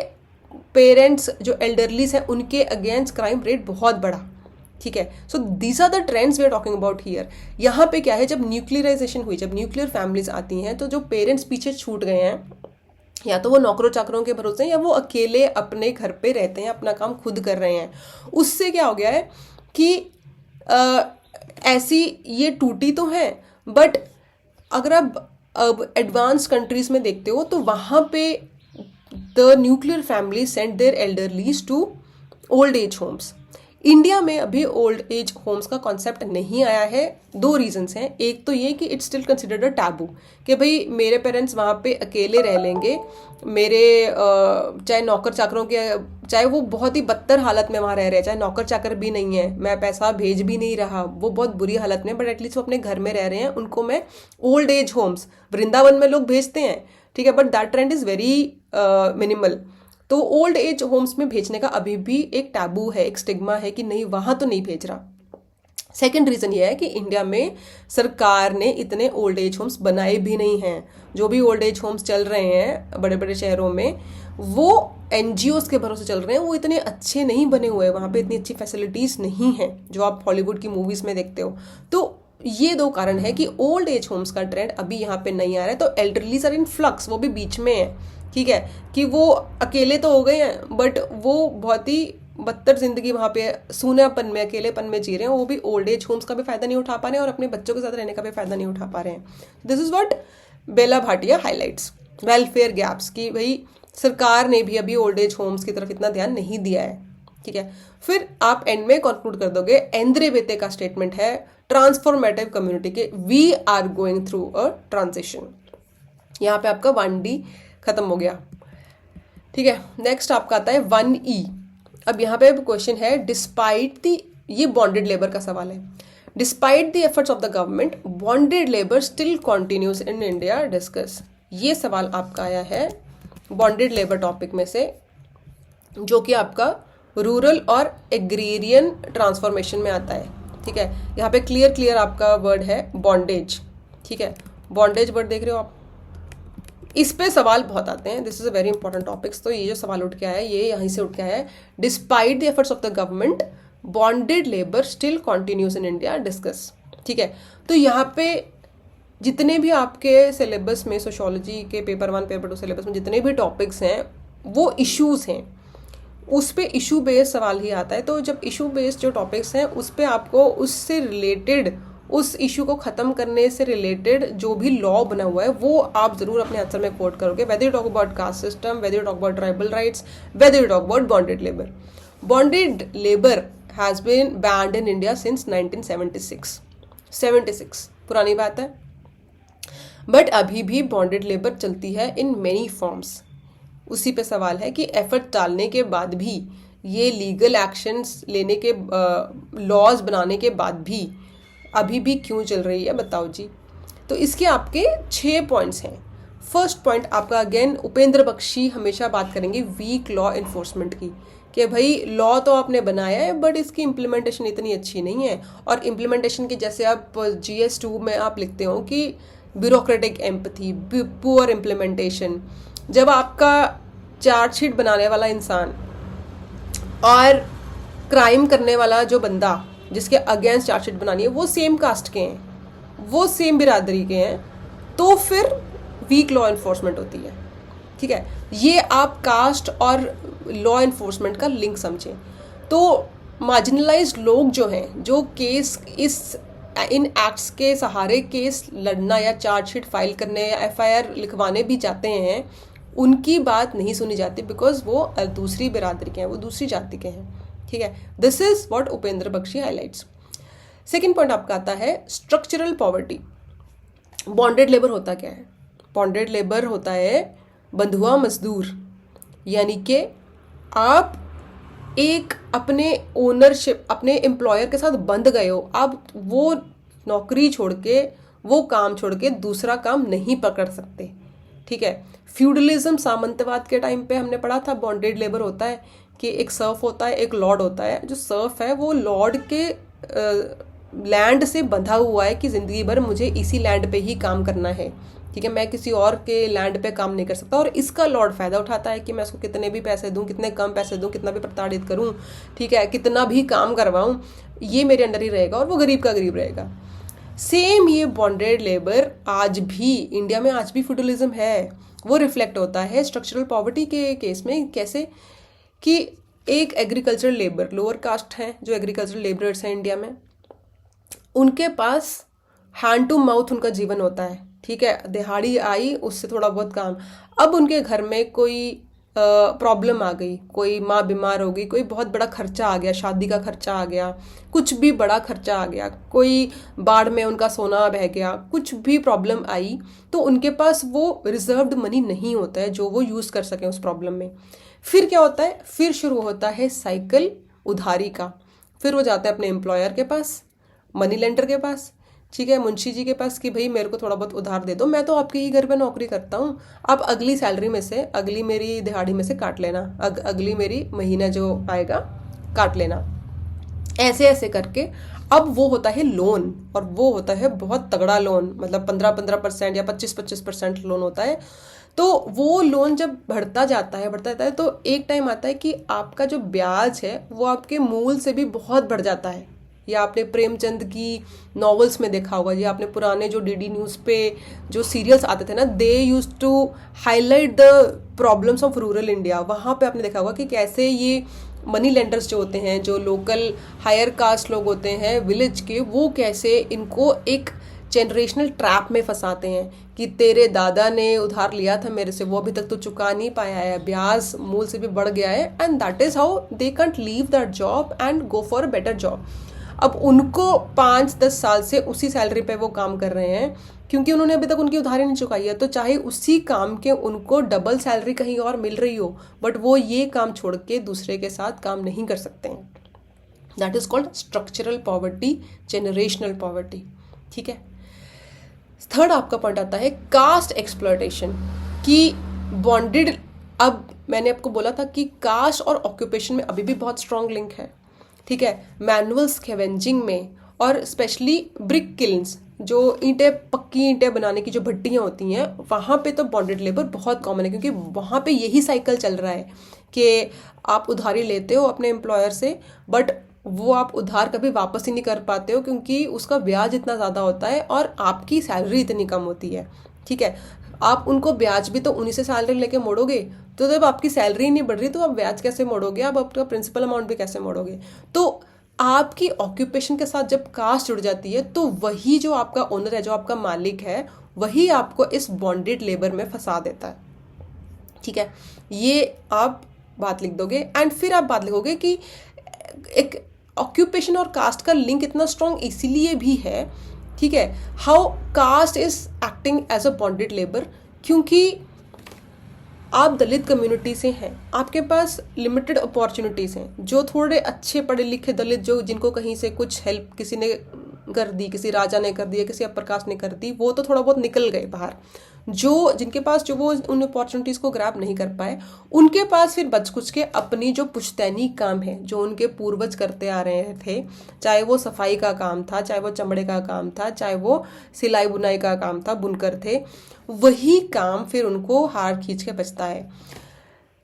पेरेंट्स जो एल्डरलीज हैं, उनके अगेंस्ट क्राइम रेट बहुत बढ़ा। ठीक है, so these are the trends we are talking about here. यहाँ पे क्या है, जब न्यूक्लियराइजेशन हुई, जब न्यूक्लियर फैमिलीज आती हैं, तो जो पेरेंट्स पीछे छूट गए हैं, या तो वो नौकरों चाकरों के भरोसे हैं, या वो अकेले अपने घर पे रहते हैं, अपना काम खुद कर रहे हैं। उससे क्या हो गया है कि ऐसी ये टूटी तो है, बट अगर आप अब एडवांस कंट्रीज में देखते हो तो वहाँ पे the nuclear family sent their elderlies to old age homes. India में अभी ओल्ड एज होम्स का कॉन्सेप्ट नहीं आया है। 2 रीजंस हैं। एक तो ये कि it's still considered a taboo, कि भाई मेरे पेरेंट्स वहाँ पे अकेले रह लेंगे, मेरे चाहे नौकर चाकरों के, चाहे वो बहुत ही बदतर हालत में वहाँ रह रहे हैं, चाहे नौकर चाकर भी नहीं है, मैं पैसा भेज भी नहीं रहा, वो बहुत बुरी हालत में, बट एटलीस्ट वो अपने घर में रह रहे हैं, उनको मैं ओल्ड एज होम्स, वृंदावन में लोग भेजते हैं, ठीक है, but that trend is very minimal. तो ओल्ड एज होम्स में भेजने का अभी भी एक टैबू है, एक स्टिग्मा है कि नहीं वहाँ तो नहीं भेज रहा। सेकेंड रीज़न ये है कि इंडिया में सरकार ने इतने ओल्ड एज होम्स बनाए भी नहीं हैं। जो भी ओल्ड एज होम्स चल रहे हैं बड़े बड़े शहरों में, वो एनजीओज के भरोसे चल रहे हैं, वो इतने अच्छे नहीं बने हुए हैं, वहाँ पे इतनी अच्छी फैसिलिटीज़ नहीं हैं जो आप हॉलीवुड की मूवीज़ में देखते हो। तो ये 2 कारण है कि ओल्ड एज होम्स का ट्रेंड अभी यहाँ पे नहीं आ रहा है। तो एल्डरलीज आर इन फ्लक्स, वो भी बीच में है, ठीक है, कि वो अकेले तो हो गए हैं बट वो बहुत ही बदतर जिंदगी वहाँ पे सूनापन में, अकेलेपन में जी रहे हैं। वो भी ओल्ड एज होम्स का भी फायदा नहीं उठा पा रहे हैं और अपने बच्चों के साथ रहने का भी फायदा नहीं उठा पा रहे हैं। This is what Bela Bhatia highlights welfare gaps, कि भाई सरकार ने भी अभी ओल्ड एज होम्स की तरफ इतना ध्यान नहीं दिया है, ठीक है। फिर आप एंड में कंक्लूड कर दोगे, एंद्रे बेते का स्टेटमेंट है ट्रांसफॉर्मेटिव कम्युनिटी के, we are going through a transition. यहाँ पे आपका 1D खत्म हो गया, ठीक है। नेक्स्ट आपका आता है 1E। अब यहाँ पे क्वेश्चन है, डिस्पाइट द, ये बॉन्डेड लेबर का सवाल है, despite the efforts of the government bonded labour still continues in India, discuss. ये सवाल आपका आया है बॉन्डेड लेबर टॉपिक में से, जो कि आपका रूरल और एग्रीरियन ट्रांसफॉर्मेशन में आता है, ठीक है। यहाँ पे क्लियर आपका वर्ड है बॉन्डेज, ठीक है, बॉन्डेज वर्ड देख रहे हो आप। इस पे सवाल बहुत आते हैं, this is a very important topics. तो ये जो सवाल उठ के आया है, ये यहीं से उठ के आया है, despite the efforts of the government bonded labour still continuous in India, discuss, ठीक है। तो यहाँ पे जितने भी आपके सिलेबस में, सोशियोलॉजी के पेपर 1 पेपर 2 सिलेबस में जितने भी टॉपिक्स हैं, वो इश्यूज हैं, उस पे इशू बेस्ड सवाल ही आता है। तो जब इशू बेस्ड जो टॉपिक्स हैं, उस पे आपको उससे रिलेटेड, उस इशू को खत्म करने से रिलेटेड जो भी लॉ बना हुआ है, वो आप जरूर अपने आंसर में कोट करोगे, whether you talk about caste system, whether you talk about tribal rights, whether you talk about bonded labour. Bonded labour has been banned in India since 1976, 76 पुरानी बात है, बट अभी भी बॉन्डेड लेबर चलती है in many forms. उसी पे सवाल है कि एफर्ट डालने के बाद भी, ये लीगल एक्शंस लेने के, लॉज बनाने के बाद भी अभी भी क्यों चल रही है, बताओ जी। तो इसके आपके 6 पॉइंट्स हैं। फर्स्ट पॉइंट आपका, अगेन उपेंद्र बख्शी हमेशा बात करेंगे वीक लॉ इन्फोर्समेंट की, कि भाई लॉ तो आपने बनाया है बट इसकी इम्प्लीमेंटेशन इतनी अच्छी नहीं है। और इम्प्लीमेंटेशन की, जैसे आप GS2 में आप लिखते हो कि ब्यूरोक्रेटिक एम्पथी, पुअर इम्प्लीमेंटेशन। जब आपका चार्जशीट बनाने वाला इंसान और क्राइम करने वाला जो बंदा जिसके अगेंस्ट चार्जशीट बनानी है, वो सेम कास्ट के हैं, वो सेम बिरादरी के हैं, तो फिर वीक लॉ इन्फोर्समेंट होती है, ठीक है। ये आप कास्ट और लॉ इन्फोर्समेंट का लिंक समझें। तो मार्जिनलाइज्ड लोग जो हैं, जो केस इन एक्ट्स के सहारे केस लड़ना या चार्जशीट फाइल करने या FIR लिखवाने भी जाते हैं, उनकी बात नहीं सुनी जाती, बिकॉज वो दूसरी बिरादरी के हैं, वो दूसरी जाति के हैं, ठीक है। This is what Upendra Baxi highlights. Second point आपका आता है स्ट्रक्चरल पॉवर्टी। बॉन्डेड लेबर होता क्या है? बॉन्डेड लेबर होता है बंधुआ मजदूर, यानी कि आप एक अपने ओनरशिप, अपने एम्प्लॉयर के साथ बंध गए हो, आप वो नौकरी छोड़ के, वो काम छोड़ के दूसरा काम नहीं पकड़ सकते, ठीक है। फ्यूडलिज्म, सामंतवाद के टाइम पे हमने पढ़ा था, बॉन्डेड लेबर होता है कि एक सर्फ होता है, एक लॉर्ड होता है। जो सर्फ है वो लॉर्ड के लैंड से बंधा हुआ है कि ज़िंदगी भर मुझे इसी लैंड पे ही काम करना है, ठीक है, मैं किसी और के लैंड पे काम नहीं कर सकता। और इसका लॉर्ड फ़ायदा उठाता है कि मैं उसको कितने भी पैसे दूं, कितने कम पैसे दूं, कितना भी प्रताड़ित करूं, ठीक है, कितना भी काम करवाऊं, ये मेरे अंडर ही रहेगा और वो गरीब का गरीब रहेगा। सेम ये बॉन्डेड लेबर आज भी इंडिया में, आज भी फ्यूडलिज्म है, वो रिफ्लेक्ट होता है स्ट्रक्चरल पॉवर्टी के केस में। कैसे कि एक एग्रीकल्चरल लेबर, लोअर कास्ट हैं जो एग्रीकल्चरल लेबरर्स हैं इंडिया में, उनके पास हैंड टू माउथ उनका जीवन होता है, ठीक है, दिहाड़ी आई, उससे थोड़ा बहुत काम। अब उनके घर में कोई प्रॉब्लम आ गई, कोई माँ बीमार हो गई, कोई बहुत बड़ा खर्चा आ गया, शादी का खर्चा आ गया, कुछ भी बड़ा खर्चा आ गया, कोई बाढ़ में उनका सोना बह गया, कुछ भी प्रॉब्लम आई, तो उनके पास वो रिजर्व्ड मनी नहीं होता है जो वो यूज़ कर सकें उस प्रॉब्लम में। फिर क्या होता है, फिर शुरू होता है साइकिल उधारी का। फिर वो जाते हैं अपने एम्प्लॉयर के पास, मनी लेंडर के पास, ठीक है, मुंशी जी के पास, कि भाई मेरे को थोड़ा बहुत उधार दे दो, मैं तो आपके ही घर पे नौकरी करता हूँ, आप अगली सैलरी में से, अगली मेरी दिहाड़ी में से काट लेना, अगली मेरी महीना जो आएगा काट लेना। ऐसे ऐसे करके अब वो होता है लोन, और वो होता है बहुत तगड़ा लोन, मतलब 15% या 25% लोन होता है। तो वो लोन जब बढ़ता जाता है तो एक टाइम आता है कि आपका जो ब्याज है वो आपके मूल से भी बहुत बढ़ जाता है। या आपने प्रेमचंद की नॉवेल्स में देखा होगा, या आपने पुराने जो डीडी न्यूज़ पे जो सीरियल्स आते थे ना, they use to highlight the problems of rural India. वहाँ पे आपने देखा होगा कि कैसे ये मनी लेंडर्स जो होते हैं, जो लोकल हायर कास्ट लोग होते हैं विलेज के, वो कैसे इनको एक जनरेशनल ट्रैप में फंसाते हैं कि तेरे दादा ने उधार लिया था मेरे से, वो अभी तक तो चुका नहीं पाया है, ब्याज मूल से भी बढ़ गया है, and that is how they can't leave that job and go for a better job. अब उनको 5-10 साल से उसी सैलरी पे वो काम कर रहे हैं, क्योंकि उन्होंने अभी तक उनकी उधारी नहीं चुकाई है, तो चाहे उसी काम के उनको डबल सैलरी कहीं और मिल रही हो, बट वो ये काम छोड़ के दूसरे के साथ काम नहीं कर सकते हैं। That is called structural poverty, generational poverty, ठीक है। थर्ड आपका पॉइंट आता है कास्ट एक्सप्लॉयटेशन, कि बॉन्डेड, अब मैंने आपको बोला था कि कास्ट और ऑक्यूपेशन में अभी भी बहुत स्ट्रॉन्ग लिंक है, ठीक है। मैनुअल स्कैवेंजिंग में, और स्पेशली ब्रिक किल्न्स, जो ईंटें, पक्की ईंटें बनाने की जो भट्टियाँ होती हैं, वहाँ पे तो बॉन्डेड लेबर बहुत कॉमन है, क्योंकि वहाँ पे यही साइकिल चल रहा है कि आप उधारी लेते हो अपने एम्प्लॉयर से, बट वो आप उधार कभी वापस ही नहीं कर पाते हो, क्योंकि उसका ब्याज इतना ज़्यादा होता है और आपकी सैलरी इतनी कम होती है, ठीक है। आप उनको ब्याज भी तो उन्हीं से सैलरी लेके मोड़ोगे, तो जब आपकी सैलरी नहीं बढ़ रही तो आप ब्याज कैसे मोड़ोगे, आप आपका प्रिंसिपल अमाउंट भी कैसे मोड़ोगे। तो आपकी ऑक्यूपेशन के साथ जब कास्ट जुड़ जाती है, तो वही जो आपका ओनर है, जो आपका मालिक है, वही आपको इस बॉन्डेड लेबर में फंसा देता है, ठीक है। ये आप बात लिख दोगे, एंड फिर आप बात लिखोगे कि एक ऑक्यूपेशन और कास्ट का लिंक इतना स्ट्रॉन्ग इसीलिए भी है, ठीक है, how caste is acting as a bonded labour, क्योंकि आप दलित कम्युनिटी से हैं, आपके पास लिमिटेड अपॉर्चुनिटीज़ हैं। जो थोड़े अच्छे पढ़े लिखे दलित, जो जिनको कहीं से कुछ हेल्प किसी ने कर दी, किसी राजा ने कर दी, किसी अपर कास्ट ने कर दी, वो तो थोड़ा बहुत निकल गए बाहर। जो जिनके पास, जो वो उन अपॉर्चुनिटीज़ को ग्रैब नहीं कर पाए, उनके पास फिर बच कुछ के अपनी जो पुश्तैनी काम है, जो उनके पूर्वज करते आ रहे थे, चाहे वो सफाई का काम था, चाहे वो चमड़े का काम था, चाहे वो सिलाई बुनाई का काम था, बुनकर थे, वही काम फिर उनको हार खींच के बचता है।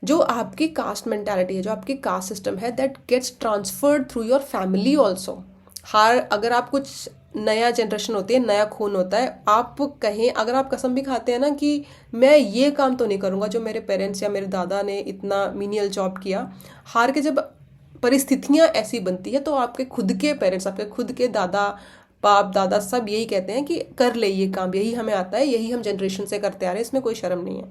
जो आपकी कास्ट मेंटालिटी है, जो आपकी कास्ट सिस्टम है, that gets transferred through your family also. अगर आप कुछ नया जनरेशन होती है, नया खून होता है, आप कहें, अगर आप कसम भी खाते हैं ना कि मैं ये काम तो नहीं करूँगा जो मेरे पेरेंट्स या मेरे दादा ने इतना मीनियल जॉब किया, हार के जब परिस्थितियाँ ऐसी बनती है, तो आपके खुद के पेरेंट्स, आपके खुद के दादा, बाप दादा सब यही कहते हैं कि कर ले ये काम, यही हमें आता है, यही हम जनरेशन से करते आ रहे हैं, इसमें कोई शर्म नहीं है।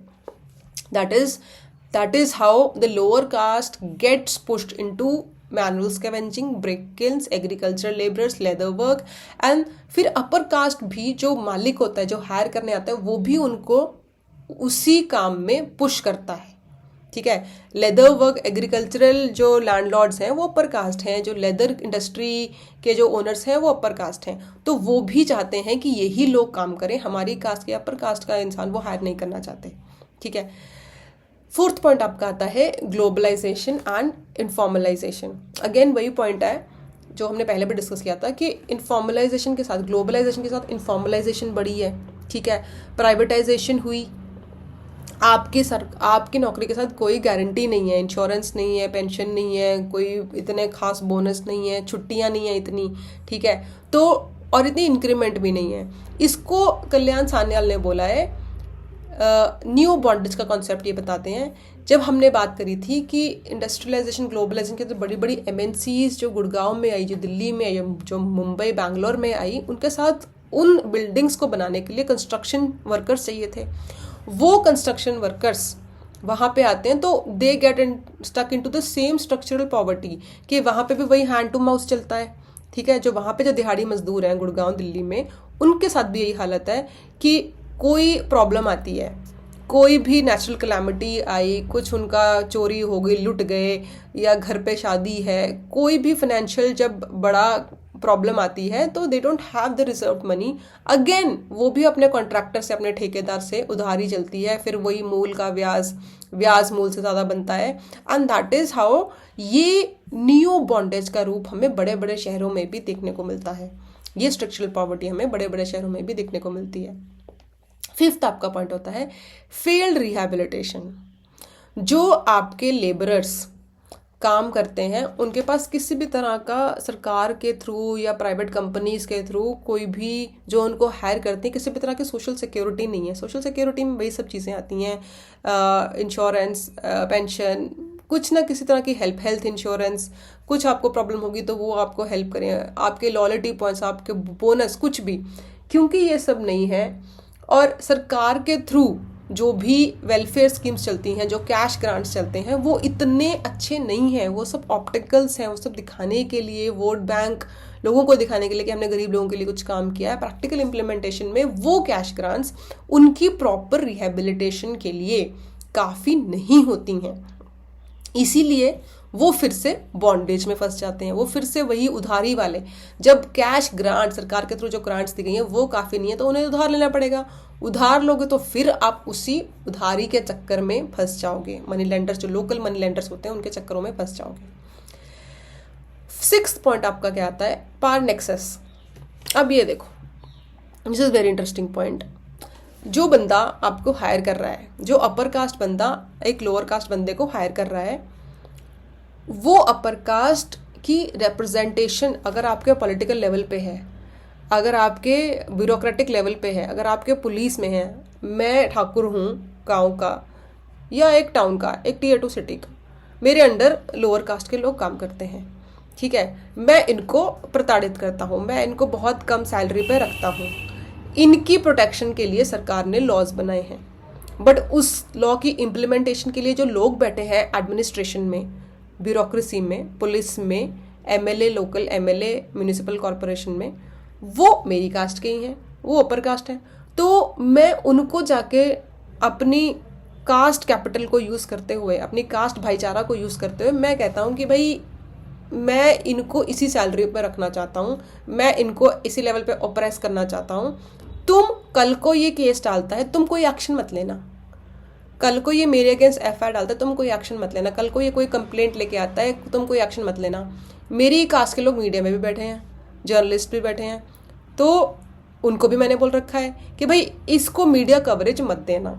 That is how the lower caste gets pushed into manual scavenging, brick kilns, agricultural labourers, leather work, and फिर अपर कास्ट भी, जो मालिक होता है, जो हायर करने आता है, वो भी उनको उसी काम में पुश करता है, ठीक है। लेदर वर्क, एग्रीकल्चरल जो लैंडलॉर्ड्स हैं वो अपर कास्ट हैं, जो लेदर इंडस्ट्री के जो ओनर्स हैं वो अपर कास्ट हैं, तो वो भी चाहते हैं कि यही लोग काम करें, हमारी कास्ट के अपर कास्ट का इंसान वो हायर नहीं करना चाहते, ठीक है। फोर्थ पॉइंट आपका आता है ग्लोबलाइजेशन एंड इनफॉर्मलाइजेशन। अगेन वही पॉइंट है जो हमने पहले भी डिस्कस किया था कि इनफॉर्मलाइजेशन के साथ, ग्लोबलाइजेशन के साथ इनफॉर्मलाइजेशन बढ़ी है, ठीक है। प्राइवेटाइजेशन हुई, आपकी नौकरी के साथ कोई गारंटी नहीं है, इंश्योरेंस नहीं है, पेंशन नहीं है, कोई इतने खास बोनस नहीं है, छुट्टियां नहीं है इतनी, ठीक है, तो और इतनी इंक्रीमेंट भी नहीं है। इसको कल्याण सान्याल ने बोला है न्यू बॉन्डेज का कॉन्सेप्ट। ये बताते हैं, जब हमने बात करी थी कि इंडस्ट्रियलाइजेशन, ग्लोबलाइजेशन के तो बड़ी बड़ी एमएनसीज जो गुड़गांव में आई, जो दिल्ली में आई, जो मुंबई बैंगलोर में आई, उनके साथ उन बिल्डिंग्स को बनाने के लिए कंस्ट्रक्शन वर्कर्स चाहिए थे। वो कंस्ट्रक्शन वर्कर्स वहाँ पे आते हैं तो they get stuck into the same structural poverty, कि वहाँ पे भी वही हैंड टू माउथ चलता है। ठीक है, जो वहाँ पे जो दिहाड़ी मजदूर हैं गुड़गांव दिल्ली में, उनके साथ भी यही हालत है कि कोई प्रॉब्लम आती है, कोई भी नेचुरल कैलामिटी आई, कुछ उनका चोरी हो गई, लुट गए, या घर पे शादी है, कोई भी फाइनेंशियल जब बड़ा प्रॉब्लम आती है तो they don't have the reserve money. Again वो भी अपने कॉन्ट्रैक्टर से, अपने ठेकेदार से उधारी चलती है, फिर वही मूल का ब्याज मूल से ज़्यादा बनता है। एंड दैट इज़ हाउ ये नियो बॉन्डेज का रूप हमें बड़े बड़े शहरों में भी देखने को मिलता है। ये स्ट्रक्चरल पॉवर्टी हमें बड़े बड़े शहरों में भी देखने को मिलती है। फिफ्थ आपका पॉइंट होता है फेल्ड रिहैबिलिटेशन। जो आपके लेबरर्स काम करते हैं उनके पास किसी भी तरह का सरकार के थ्रू या प्राइवेट कंपनीज के थ्रू कोई भी जो उनको हायर करते हैं, किसी भी तरह की सोशल सिक्योरिटी नहीं है। सोशल सिक्योरिटी में वही सब चीज़ें आती हैं, इंश्योरेंस, पेंशन, कुछ ना किसी तरह की हेल्प, हेल्थ इंश्योरेंस, कुछ आपको प्रॉब्लम होगी तो वो आपको हेल्प करें, आपके लॉयल्टी पॉइंट्स, आपके बोनस, कुछ भी। क्योंकि ये सब नहीं है और सरकार के थ्रू जो भी वेलफेयर स्कीम्स चलती हैं, जो कैश ग्रांट्स चलते हैं, वो इतने अच्छे नहीं हैं, वो सब ऑप्टिकल्स हैं, वो सब दिखाने के लिए, वोट बैंक लोगों को दिखाने के लिए कि हमने गरीब लोगों के लिए कुछ काम किया है। प्रैक्टिकल इम्प्लीमेंटेशन में वो कैश ग्रांट्स उनकी प्रॉपर रिहेबिलिटेशन के लिए काफ़ी नहीं होती हैं, इसीलिए वो फिर से बॉन्डेज में फंस जाते हैं। वो फिर से वही उधारी वाले, जब कैश ग्रांट सरकार के थ्रू जो ग्रांट्स दी गई हैं वो काफ़ी नहीं है तो उन्हें उधार लेना पड़ेगा। उधार लोगे तो फिर आप उसी उधारी के चक्कर में फंस जाओगे, मनी लेंडर्स, जो लोकल मनी लेंडर्स होते हैं उनके चक्करों में फंस जाओगे। सिक्स्थ पॉइंट आपका क्या आता है, पावर नेक्सस। अब ये देखो, this is very interesting point. जो बंदा आपको हायर कर रहा है, जो अपर कास्ट बंदा एक लोअर कास्ट बंदे को हायर कर रहा है, वो अपर कास्ट की रिप्रेजेंटेशन अगर आपके पॉलिटिकल लेवल पे है, अगर आपके ब्यूरोक्रेटिक लेवल पे है, अगर आपके पुलिस में है, मैं ठाकुर हूँ गांव का या एक टाउन का, एक टियर 2 सिटी का, मेरे अंडर लोअर कास्ट के लोग काम करते हैं, ठीक है, मैं इनको प्रताड़ित करता हूँ, मैं इनको बहुत कम सैलरी पे रखता हूँ, इनकी प्रोटेक्शन के लिए सरकार ने लॉज बनाए हैं। बट उस लॉ की इम्प्लीमेंटेशन के लिए जो लोग बैठे हैं एडमिनिस्ट्रेशन में, ब्यूरोक्रेसी में, पुलिस में, MLA, local MLA, municipal corporation में, वो मेरी कास्ट के ही हैं, वो अपर कास्ट हैं। तो मैं उनको जाके अपनी कास्ट कैपिटल को यूज़ करते हुए, अपनी कास्ट भाईचारा को यूज़ करते हुए मैं कहता हूँ कि भाई मैं इनको इसी सैलरी पर रखना चाहता हूँ, मैं इनको इसी लेवल पे ऑपरेस करना चाहता हूँ। तुम कल को ये केस डालता है, तुम कोई एक्शन मत लेना। कल को ये मेरे अगेंस्ट एफआईआर डालता है, तुम कोई एक्शन मत लेना। कल को ये कोई कंप्लेंट लेके आता है, तुम कोई एक्शन मत लेना। मेरी कास्ट के लोग मीडिया में भी बैठे हैं, जर्नलिस्ट भी बैठे हैं, तो उनको भी मैंने बोल रखा है कि भाई इसको मीडिया कवरेज मत देना।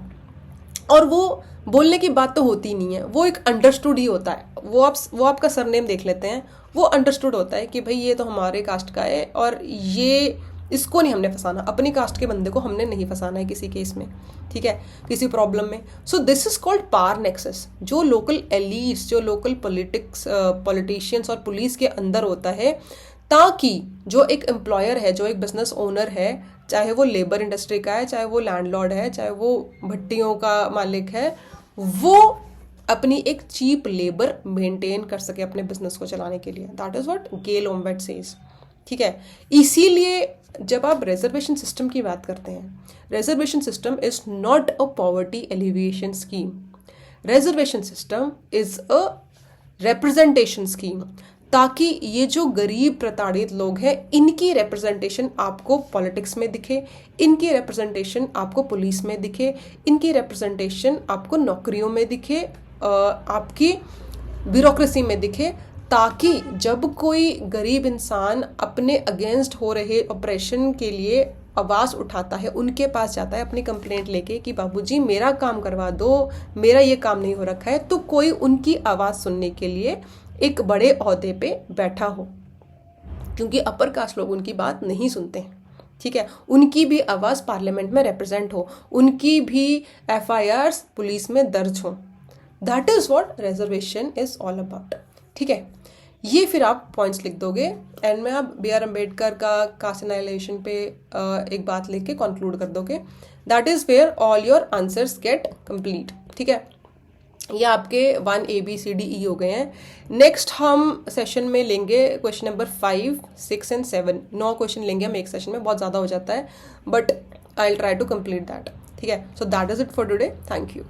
और वो बोलने की बात तो होती नहीं है, वो एक अंडरस्टूड ही होता है। वो आपका सरनेम देख लेते हैं, वो अंडरस्टूड होता है कि भाई ये तो हमारे कास्ट का है और ये इसको नहीं हमने फंसाना, अपनी कास्ट के बंदे को हमने नहीं फंसाना है किसी केस में, ठीक है, किसी प्रॉब्लम में। सो this is called power nexus. जो लोकल एलीट्स, जो लोकल पॉलिटिशियंस और पुलिस के अंदर होता है, ताकि जो एक एम्प्लॉयर है, जो एक बिजनेस ओनर है, चाहे वो लेबर इंडस्ट्री का है, चाहे वो लैंडलॉर्ड है, चाहे वो भट्टियों का मालिक है, वो अपनी एक चीप लेबर मेंटेन कर सके अपने बिजनेस को चलाने के लिए। That is what Gail Omvedt says, ठीक है। इसीलिए जब आप रिजर्वेशन सिस्टम की बात करते हैं, reservation system is not a poverty alleviation scheme, reservation system is a representation scheme, ताकि ये जो गरीब प्रताड़ित लोग हैं, इनकी रिप्रेजेंटेशन आपको पॉलिटिक्स में दिखे, इनकी रिप्रेजेंटेशन आपको पुलिस में दिखे, इनकी रिप्रेजेंटेशन आपको नौकरियों में दिखे, आपकी ब्यूरोक्रेसी में दिखे, ताकि जब कोई गरीब इंसान अपने अगेंस्ट हो रहे ऑपरेशन के लिए आवाज़ उठाता है, उनके पास जाता है अपनी कंप्लेंट लेके कि बाबूजी मेरा काम करवा दो, मेरा ये काम नहीं हो रखा है, तो कोई उनकी आवाज़ सुनने के लिए एक बड़े ओहदे पे बैठा हो। क्योंकि अपर कास्ट लोग उनकी बात नहीं सुनते हैं, ठीक है, उनकी भी आवाज़ पार्लियामेंट में रिप्रेजेंट हो, उनकी भी एफआईआर्स पुलिस में दर्ज हो। That is what reservation is all about, ठीक है। ये फिर आप पॉइंट्स लिख दोगे एंड में आप बी आर अम्बेडकर का कास्ट एनाइलेशन पे एक बात लेके कंक्लूड कर दोगे। That is where all your answers get complete, ठीक है। ये आपके 1 ABCDE हो गए हैं। नेक्स्ट हम सेशन में लेंगे क्वेश्चन नंबर 5, 6 एंड 7। 9 क्वेश्चन लेंगे हम एक सेशन में, बहुत ज़्यादा हो जाता है, but I will try to complete that. ठीक है, so that is it for today. Thank you.